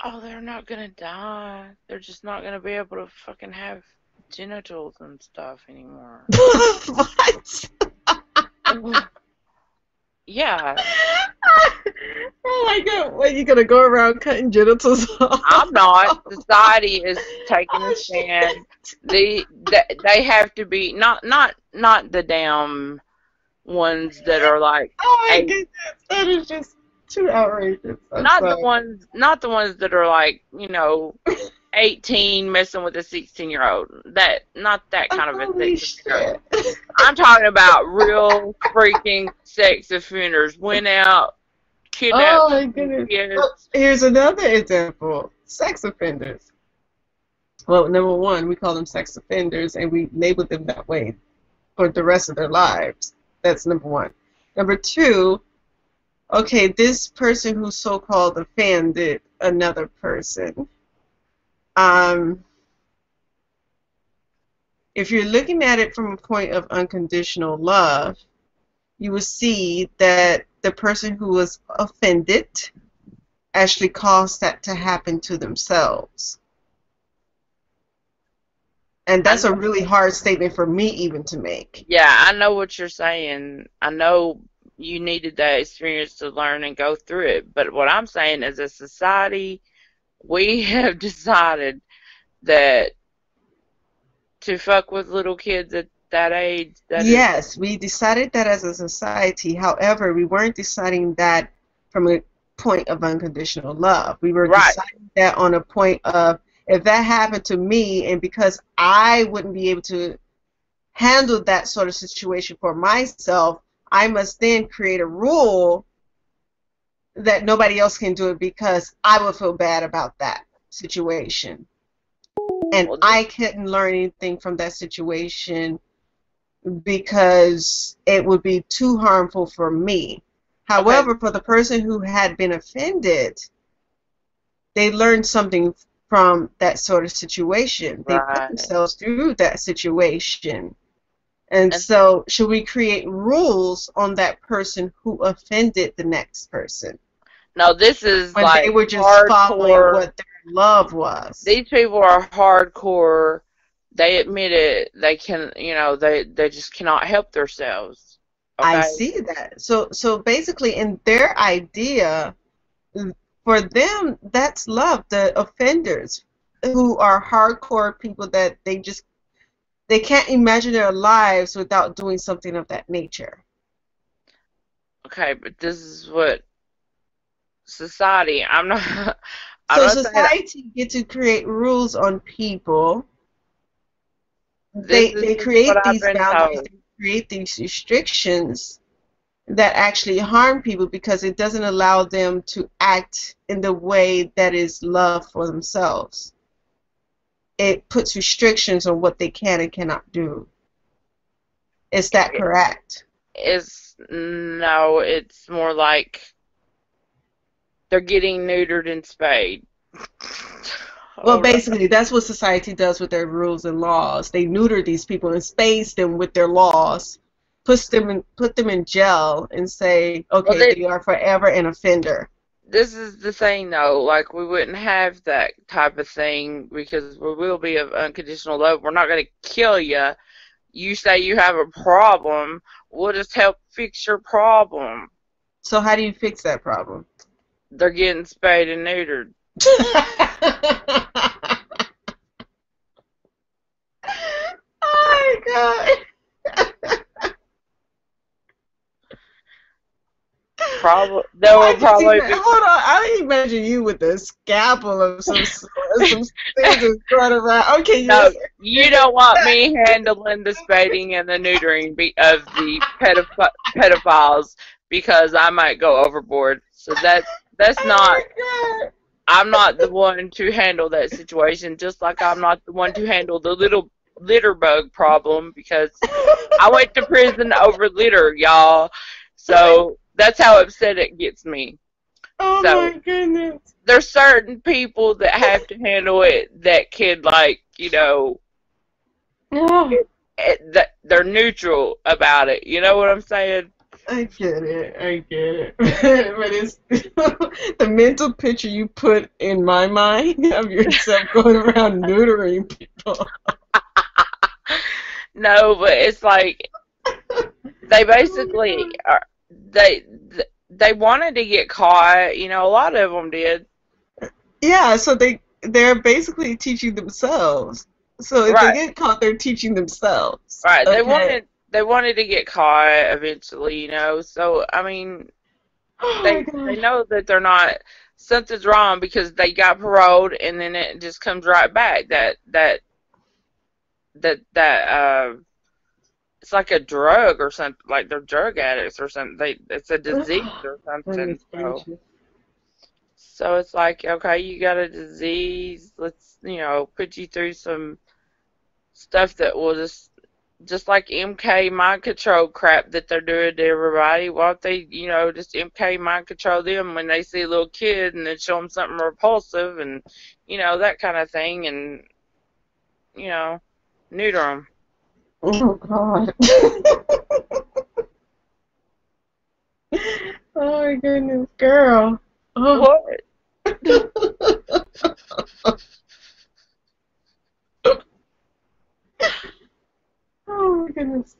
Oh, they're not gonna die. They're just not gonna be able to fucking have genitals and stuff anymore. what? Yeah, Oh my god, what, you gonna go around cutting genitals I'm not. off? Society is taking a Oh shit. stand. They have to be not the damn ones that are like Oh my eight. goodness, that is just too outrageous. I'm Not the sorry. ones, not the ones that are like, 18 messing with a 16-year-old. That, not that kind of a Holy sex offender. shit. I'm talking about real freaking sex offenders. Went out, kidnapped Oh my some goodness. Well, kids. here's another example. Sex offenders. Well, number one, we call them sex offenders and we label them that way for the rest of their lives. That's number one. Number two, okay, this person who's so-called offended another person, um, If you're looking at it from a point of unconditional love, you will see that the person who was offended actually caused that to happen to themselves. And that's a really hard statement for me even to make. Yeah, I know what you're saying. I know you needed that experience to learn and go through it. But what I'm saying, as a society, we have decided that to fuck with little kids at that age, that is Yes, we decided that as a society. However, we weren't deciding that from a point of unconditional love. We were right. deciding that on a point of, if that happened to me, and because I wouldn't be able to handle that sort of situation for myself, I must then create a rule that nobody else can do it because I would feel bad about that situation. And Well, I couldn't learn anything from that situation because it would be too harmful for me. However, okay, for the person who had been offended, they learned something from that sort of situation. They put right. themselves through that situation. And And so, should we create rules on that person who offended the next person no, this is when they like were just following hardcore. what their love was? These people are hardcore. They admit it. They can, they just cannot help themselves. I Okay? see that. So basically, in their idea, for them, that's love. The offenders who are hardcore people that they can't imagine their lives without doing something of that nature. Okay, but this is what society. I'm not. I'm So not saying society get to create rules on people. this is They just what create I've these been boundaries, told. they create these restrictions that actually harm people because it doesn't allow them to act in the way that is love for themselves. It puts restrictions on what they can and cannot do. Is that correct? It's no. It's more like they're getting neutered and spayed. Well, All right. basically, that's what society does with their rules and laws. They neuter these people and space them with their laws, put them in jail, and say, Well, okay, they are forever an offender. this is the thing, though. Like, we wouldn't have that type of thing because we will be of unconditional love. We're not going to kill you. You say you have a problem, we'll just help fix your problem. So how do you fix that problem? They're getting spayed and neutered. Oh my There I will just probably imagine, be. hold on, I imagine you with a scalpel of some sort, some scissors going around. Okay, No, yes. you don't want me handling the spading and the neutering of the pedophiles because I might go overboard. So that's not. Oh my god. I'm not the one to handle that situation. Just like I'm not the one to handle the little litter bug problem because I went to prison over litter, y'all. So that's how upset it gets me. Oh So my goodness. there's certain people that have to handle it that can, like, Oh, that they're neutral about it. You know what I'm saying? I get it. I get it. But it's the mental picture you put in my mind of yourself going around neutering people. No, but it's like they basically are. They wanted to get caught. A lot of them did. Yeah, so they're basically teaching themselves. So if they Right, get caught, they're teaching themselves. right. They Okay. wanted to get caught eventually. So I mean, Oh my they god. know that they're not something's wrong because they got paroled and then it just comes right back. That it's like a drug or something. Like they're drug addicts or something. It's a disease or something. Goodness So. gracious. So it's like, okay, you got a disease. Let's, put you through some stuff that will just like MK mind control crap that they're doing to everybody. Why don't they, just MK mind control them when they see a little kid and then show them something repulsive and, that kind of thing and, neuter them. Oh God. Oh my goodness, girl. Oh. What? Oh my goodness.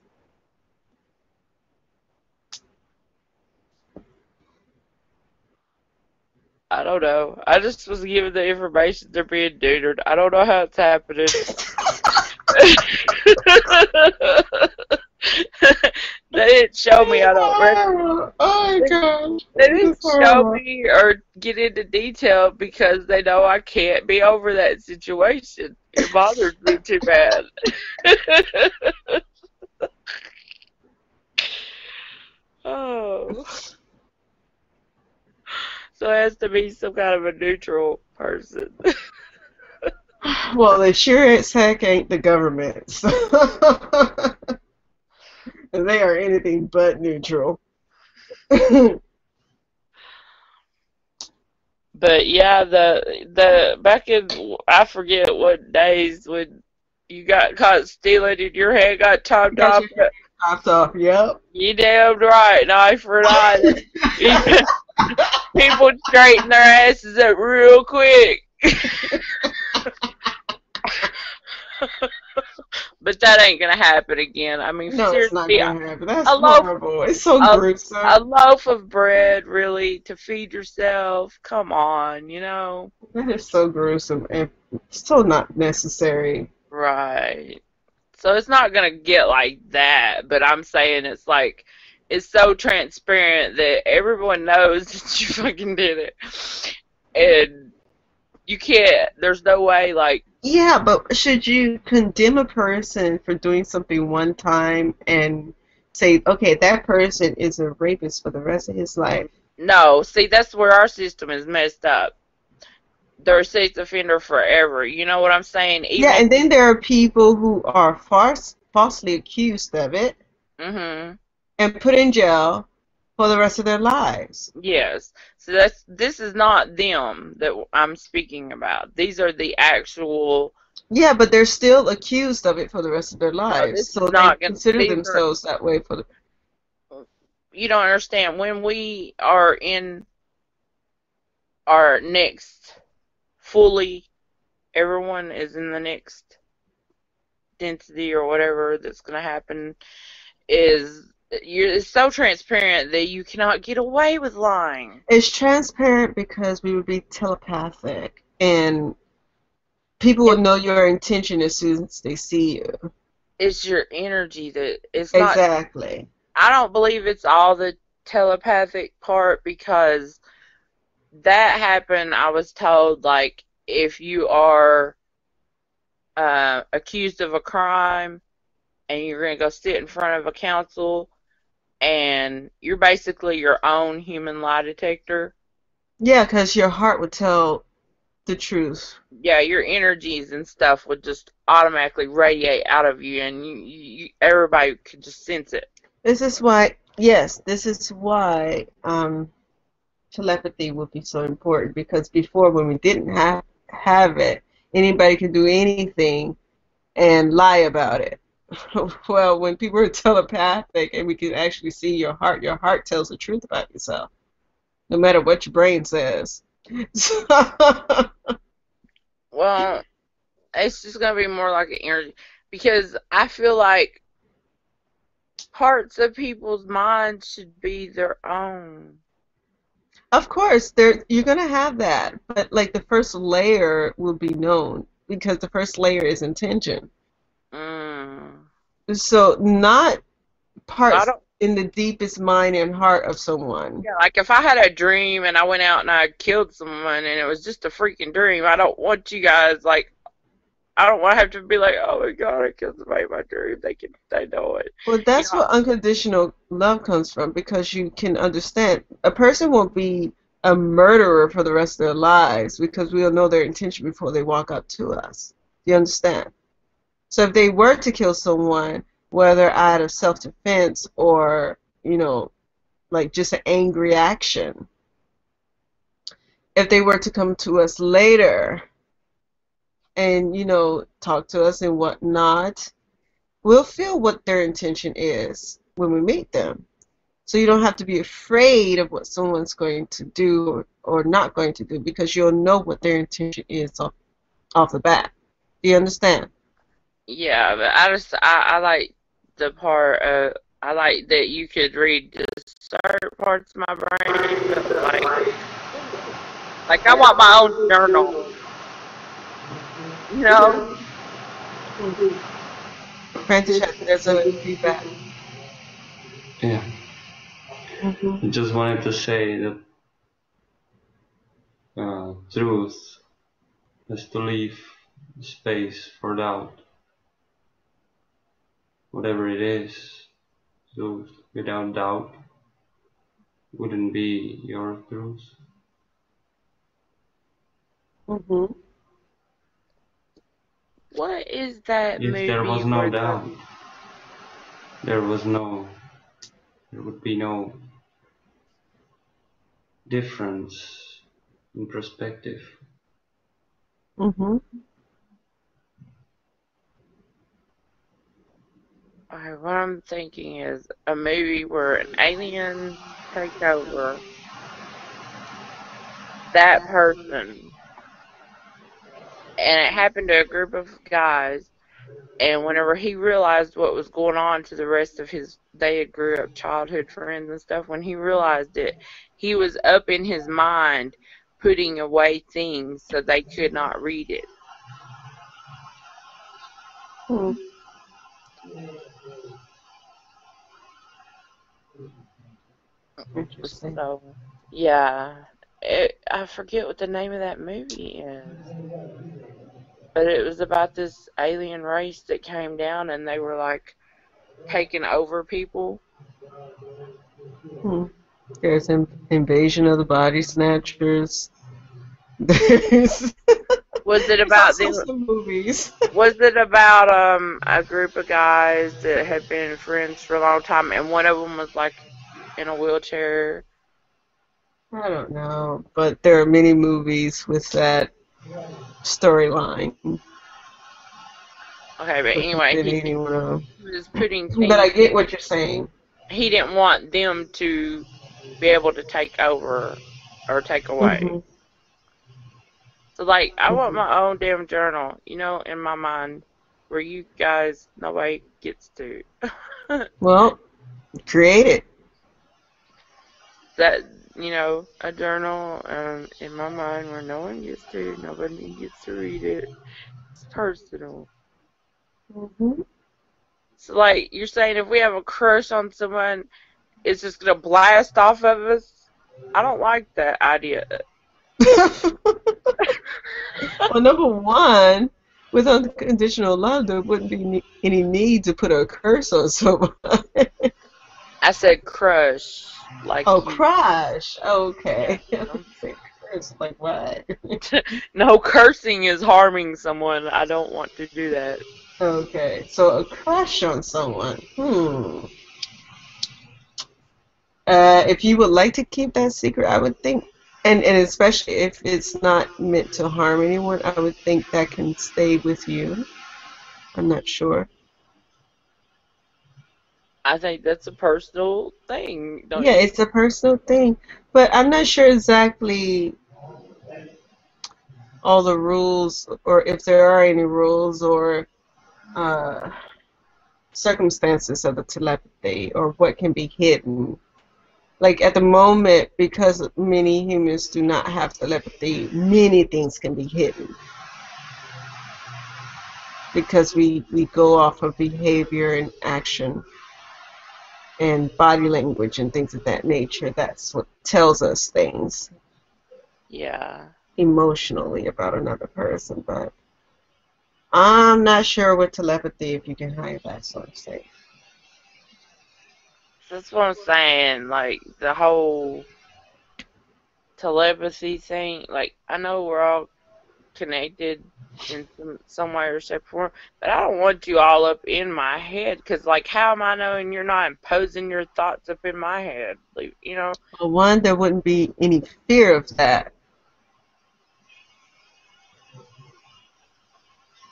I don't know. I just was given the information they're being neutered. I don't know how it's happening. They didn't show me. It's I don't reckon. horrible. Oh my They, gosh. they This is didn't show horrible. me or get into detail because they know I can't be over that situation. It bothers me too bad. Oh, so it has to be some kind of a neutral person. Well, they sure as heck ain't the government. So they are anything but neutral. But yeah, the back in I forget what days when you got caught stealing and your head got chopped Got off. your head chopped off. Yep. You damned right, an eye for an eye. People straighten their asses up real quick. But that ain't gonna happen again. I mean, No, it's not seriously, gonna happen. That's a loaf, horrible. It's so a, gruesome. a loaf of bread, really, to feed yourself. Come on, you know. That is so gruesome and so not necessary. Right. So it's not gonna get like that, but I'm saying it's like it's so transparent that everyone knows that you fucking did it. And you can't there's no way like Yeah, but should you condemn a person for doing something one time and say, okay, that person is a rapist for the rest of his life? no, see that's where our system is messed up. They're a sex offender forever. You know what I'm saying? Yeah, Even and then there are people who are falsely accused of it mhm. and put in jail for the rest of their lives. Yes. So this is not them that I'm speaking about. These are the actual Yeah, but they're still accused of it for the rest of their no, lives. this is So they not gonna consider these are themselves that way for the. you don't understand when we are in our next fully everyone is in the next density or whatever that's going to happen is it's so transparent that you cannot get away with lying. It's transparent because we would be telepathic and people would It's, know your intention as soon as they see you. it's your energy that it's not. Exactly. I don't believe it's all the telepathic part because that happened. I was told like if you are accused of a crime and you're going to go sit in front of a council and you're basically your own human lie detector. Yeah, because your heart would tell the truth. Yeah, your energies and stuff would just automatically radiate out of you, and everybody could just sense it. This is why, yes, this is why telepathy would be so important because before, when we didn't have it, anybody could do anything and lie about it. Well, when people are telepathic and we can actually see your heart tells the truth about yourself, no matter what your brain says. Well, it's just gonna be more like an energy because I feel like parts of people's minds should be their own. Of course, you're gonna have that, but like the first layer will be known because the first layer is intention. Mm. So not So I parts don't. in the deepest mind and heart of someone. Yeah, like if I had a dream and I went out and I killed someone and it was just a freaking dream, I don't want you guys like. I don't want to have to be like, oh my god, I killed somebody in my dream. They know it. Well, You that's know, where unconditional love comes from because you can understand a person won't be a murderer for the rest of their lives because we'll know their intention before they walk up to us. Do you understand? So if they were to kill someone, whether out of self-defense or, like just an angry action, if they were to come to us later and, talk to us and whatnot, we'll feel what their intention is when we meet them. So you don't have to be afraid of what someone's going to do or not going to do, because you'll know what their intention is off the bat. Do you understand? Yeah, but I like the part I like that you could read just certain parts of my brain, but like I want my own journal, you know? Francis, there's a feedback. Yeah. I just wanted to say that truth has to leave space for doubt. Whatever it is, truth without doubt wouldn't be your truth. What is that If there was movie no where doubt, there would be no difference in perspective. alright, what I'm thinking is a movie where an alien takes over that person, and it happened to a group of guys, and whenever he realized what was going on to the rest of they had grew up childhood friends and stuff, when he realized it, he was up in his mind putting away things so they could not read it. Interesting. So, yeah, I forget what the name of that movie is, but it was about this alien race that came down and they were like taking over people. There's Invasion of the Body Snatchers. There's Was it there's about also some movies. Was it about a group of guys that had been friends for a long time, and one of them was like in a wheelchair? I don't know, but there are many movies with that storyline. Okay, but anyway, he One of them. was putting But I things. get what you're saying. He didn't want them to be able to take over or take away. So, like, I want my own damn journal, in my mind, where you guys, nobody gets to. Well, create it. That, a journal in my mind where no one gets to, nobody gets to read it. It's personal. So, like, you're saying if we have a crush on someone, it's just going to blast off of us? I don't like that idea. Well, number one, with unconditional love, there wouldn't be any need to put a curse on someone. I said crush. Like crush. Okay. Yeah. Curse, like what? No, cursing is harming someone. I don't want to do that. Okay, so a crush on someone. If you would like to keep that secret, I would think, and especially if it's not meant to harm anyone, I would think that can stay with you. I'm not sure. I think that's a personal thing. Don't Yeah, you? it's a personal thing, but I'm not sure exactly all the rules, or if there are any rules or circumstances of the telepathy, or what can be hidden. Like at the moment, because many humans do not have telepathy, many things can be hidden. Because we go off of behavior and action and body language and things of that nature. That's what tells us things. Yeah. Emotionally about another person, but I'm not sure with telepathy if you can hide that sort of thing. That's what I'm saying. Like, the whole telepathy thing. Like, I know we're all connected in some way or shape or form, but I don't want you all up in my head, because, like, how am I knowing you're not imposing your thoughts up in my head? Like, Well, one, there wouldn't be any fear of that.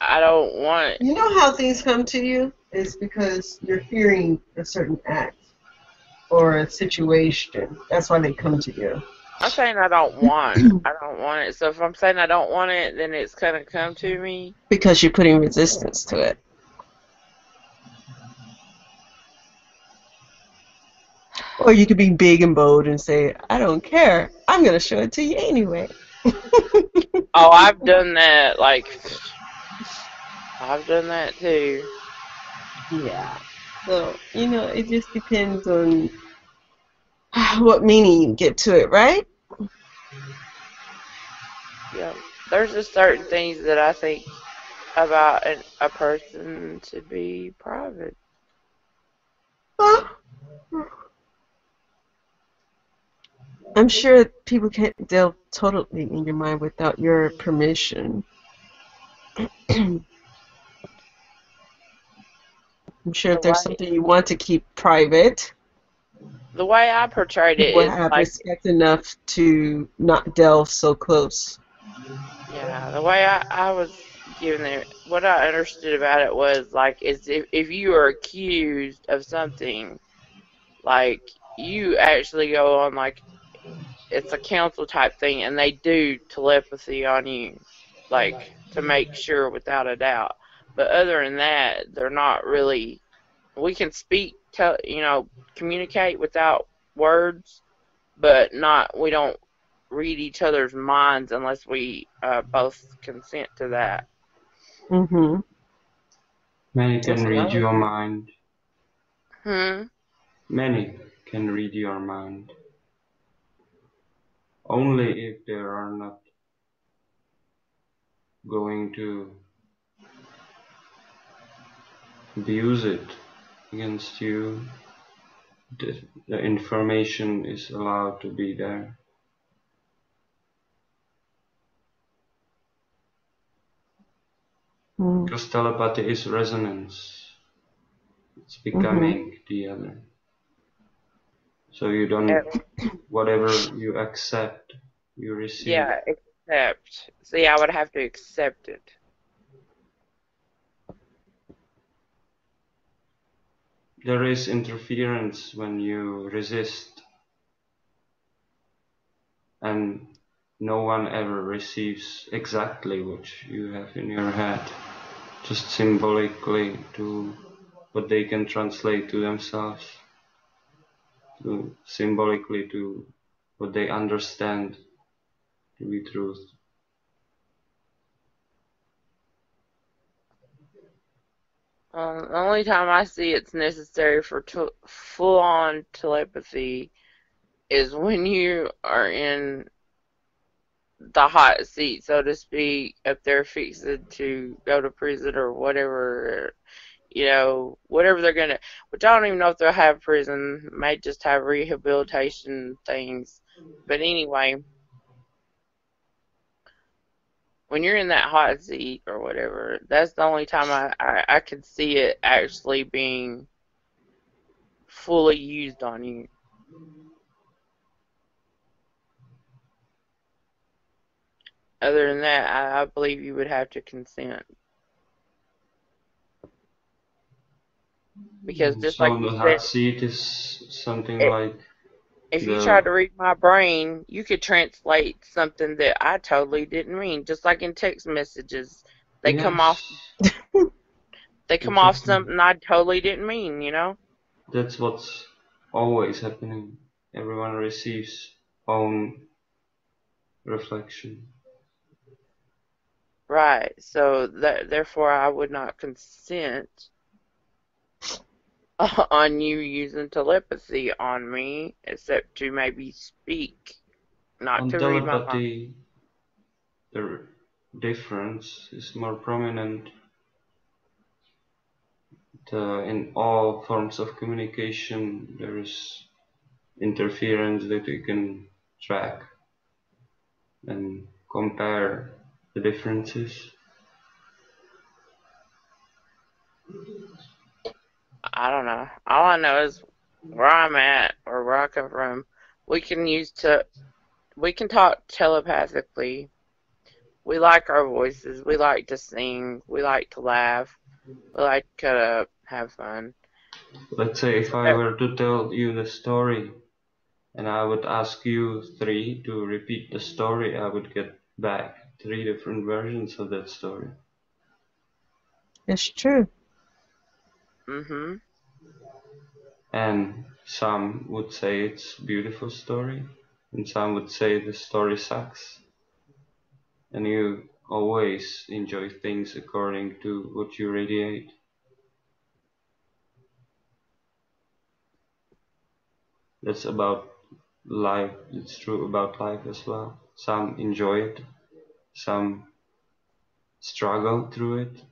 I don't want. You know how things come to you? It's because you're fearing a certain act or a situation. That's why they come to you. I'm saying I don't want. I don't want it. So if I'm saying I don't want it, then it's gonna come to me. Because you're putting resistance to it. Or you could be big and bold and say, I don't care. I'm going to show it to you anyway. Oh, I've done that. Like, I've done that too. Yeah. So, it just depends on what meaning you get to it, right? Yeah. There's just certain things that I think about a person to be private. Well, I'm sure people can't delve totally in your mind without your permission. I'm sure if there's something you want to keep private, The way I portrayed it people would is have like, respect enough to not delve so close. yeah, the way I was given it, what I understood about it was like, is if you are accused of something, like you actually go on like it's a council type thing, and they do telepathy on you, like to make sure without a doubt. But other than that, they're not really. We can speak, communicate without words, but not. We don't read each other's minds unless we both consent to that. Mm-hmm. Many can That's read another your thing. mind. Hmm. Many can read your mind. Only if they are not going to abuse it against you, the information is allowed to be there. Because telepathy is resonance. It's becoming the other. So you don't, whatever you accept, you receive. Yeah, accept. See, I would have to accept it. There is interference when you resist, and no one ever receives exactly what you have in your head, just symbolically to what they can translate to themselves, symbolically to what they understand to be truth. The only time I see it's necessary for full-on telepathy is when you are in the hot seat, so to speak, up there fixing to go to prison or whatever, whatever they're gonna. Which I don't even know if they'll have prison. May just have rehabilitation things. But anyway, when you're in that hot seat or whatever, that's the only time I can see it actually being fully used on you. Other than that, I believe you would have to consent. Because just like So you the said, hot seat is something it, like if you tried the, to read my brain, you could translate something that I totally didn't mean. Just like in text messages, they come off yes, they come off exactly. something I totally didn't mean. That's what's always happening. Everyone receives own reflection. Right. So therefore I would not consent on you using telepathy on me, except to maybe speak, not On to read my mind. telepathy, the difference is more prominent. In all forms of communication, there is interference that you can track and compare the differences. I don't know. All I know is where I'm at or where I come from, we can use to we can talk telepathically, We like our voices. We like to sing. We like to laugh. We like to cut up, have fun. Let's say if So I that, were to tell you the story and I would ask you three to repeat the story, I would get back three different versions of that story. It's true. mm-hmm. And some would say it's a beautiful story, and some would say the story sucks. And you always enjoy things according to what you radiate. That's about life. It's true about life as well. Some enjoy it, some struggle through it.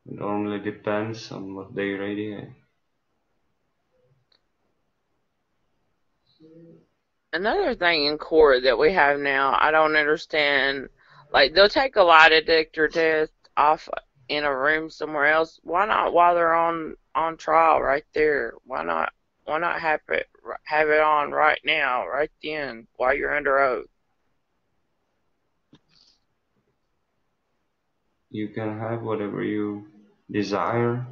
It only depends on what they radiate. Another thing in court that we have now, I don't understand. Like, they'll take a lie detector test off in a room somewhere else. Why not while they're on trial right there? Why not? Why not have it on right now, right then, while you're under oath? You can have whatever you desire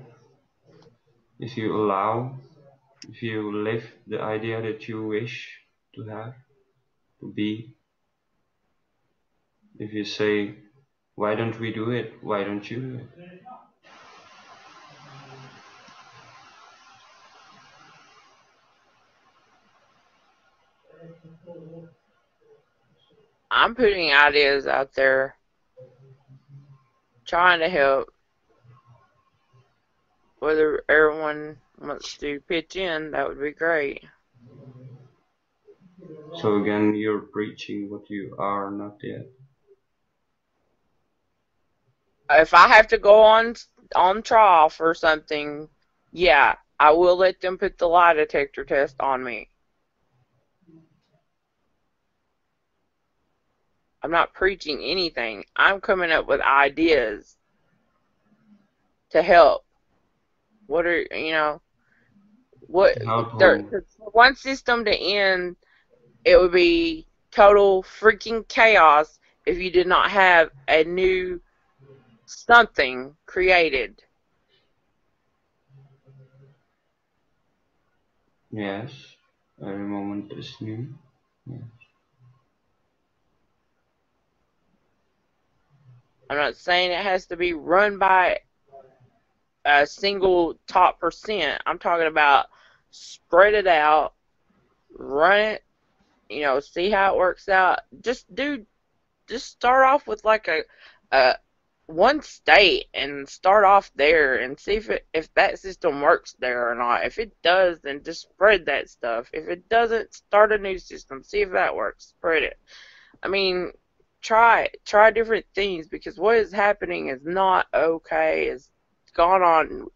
if you allow, if you live the idea that you wish to have, to be. If you say, why don't we do it? Why don't you do it? I'm putting ideas out there, trying to help. Whether everyone wants to pitch in, that would be great. So again, you're preaching what you are not yet. If I have to go on trial for something, yeah, I will let them put the lie detector test on me. I'm not preaching anything. I'm coming up with ideas to help. What are what there? How, For one system to end, it would be total freaking chaos if you did not have a new something created. yes, every moment is new. Yes. I'm not saying it has to be run by a single top percent. I'm talking about spread it out, run it, see how it works out. Just start off with like a one state and start off there and see if that system works there or not. If it does, then just spread that stuff. If it doesn't, start a new system. See if that works. Spread it. I mean, try different things, because what is happening is not okay. It's gone on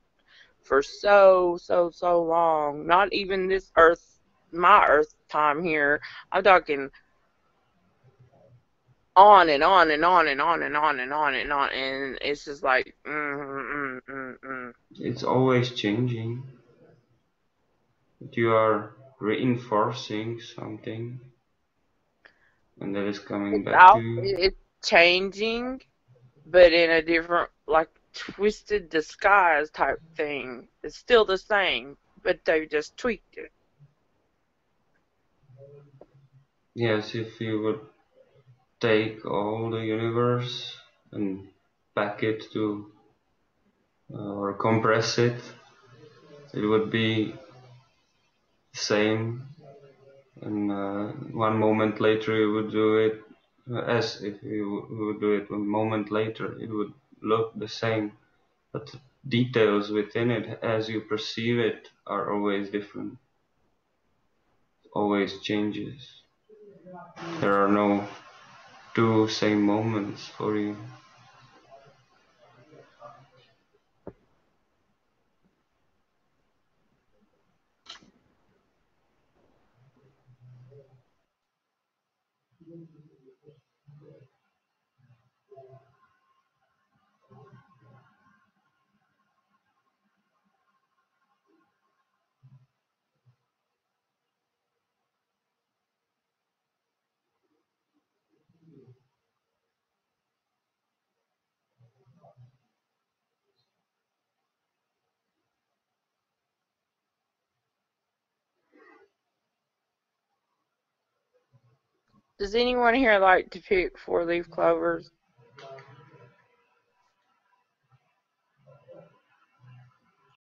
for so long. Not even this earth, my earth time here. I'm talking on and on and on and on and on and on and on, and it's just like It's always changing. But you are reinforcing something, and that is coming back to you. It's changing, but in a different, like, twisted disguise type thing. It's still the same, but they just tweaked it. Yes, if you would take all the universe and pack it to or compress it, it would be the same. And one moment later you would do it as if you would do it one moment later. It would look the same, but the details within it, as you perceive it, are always different. It always changes. There are no two same moments for you. Does anyone here like to pick four-leaf clovers?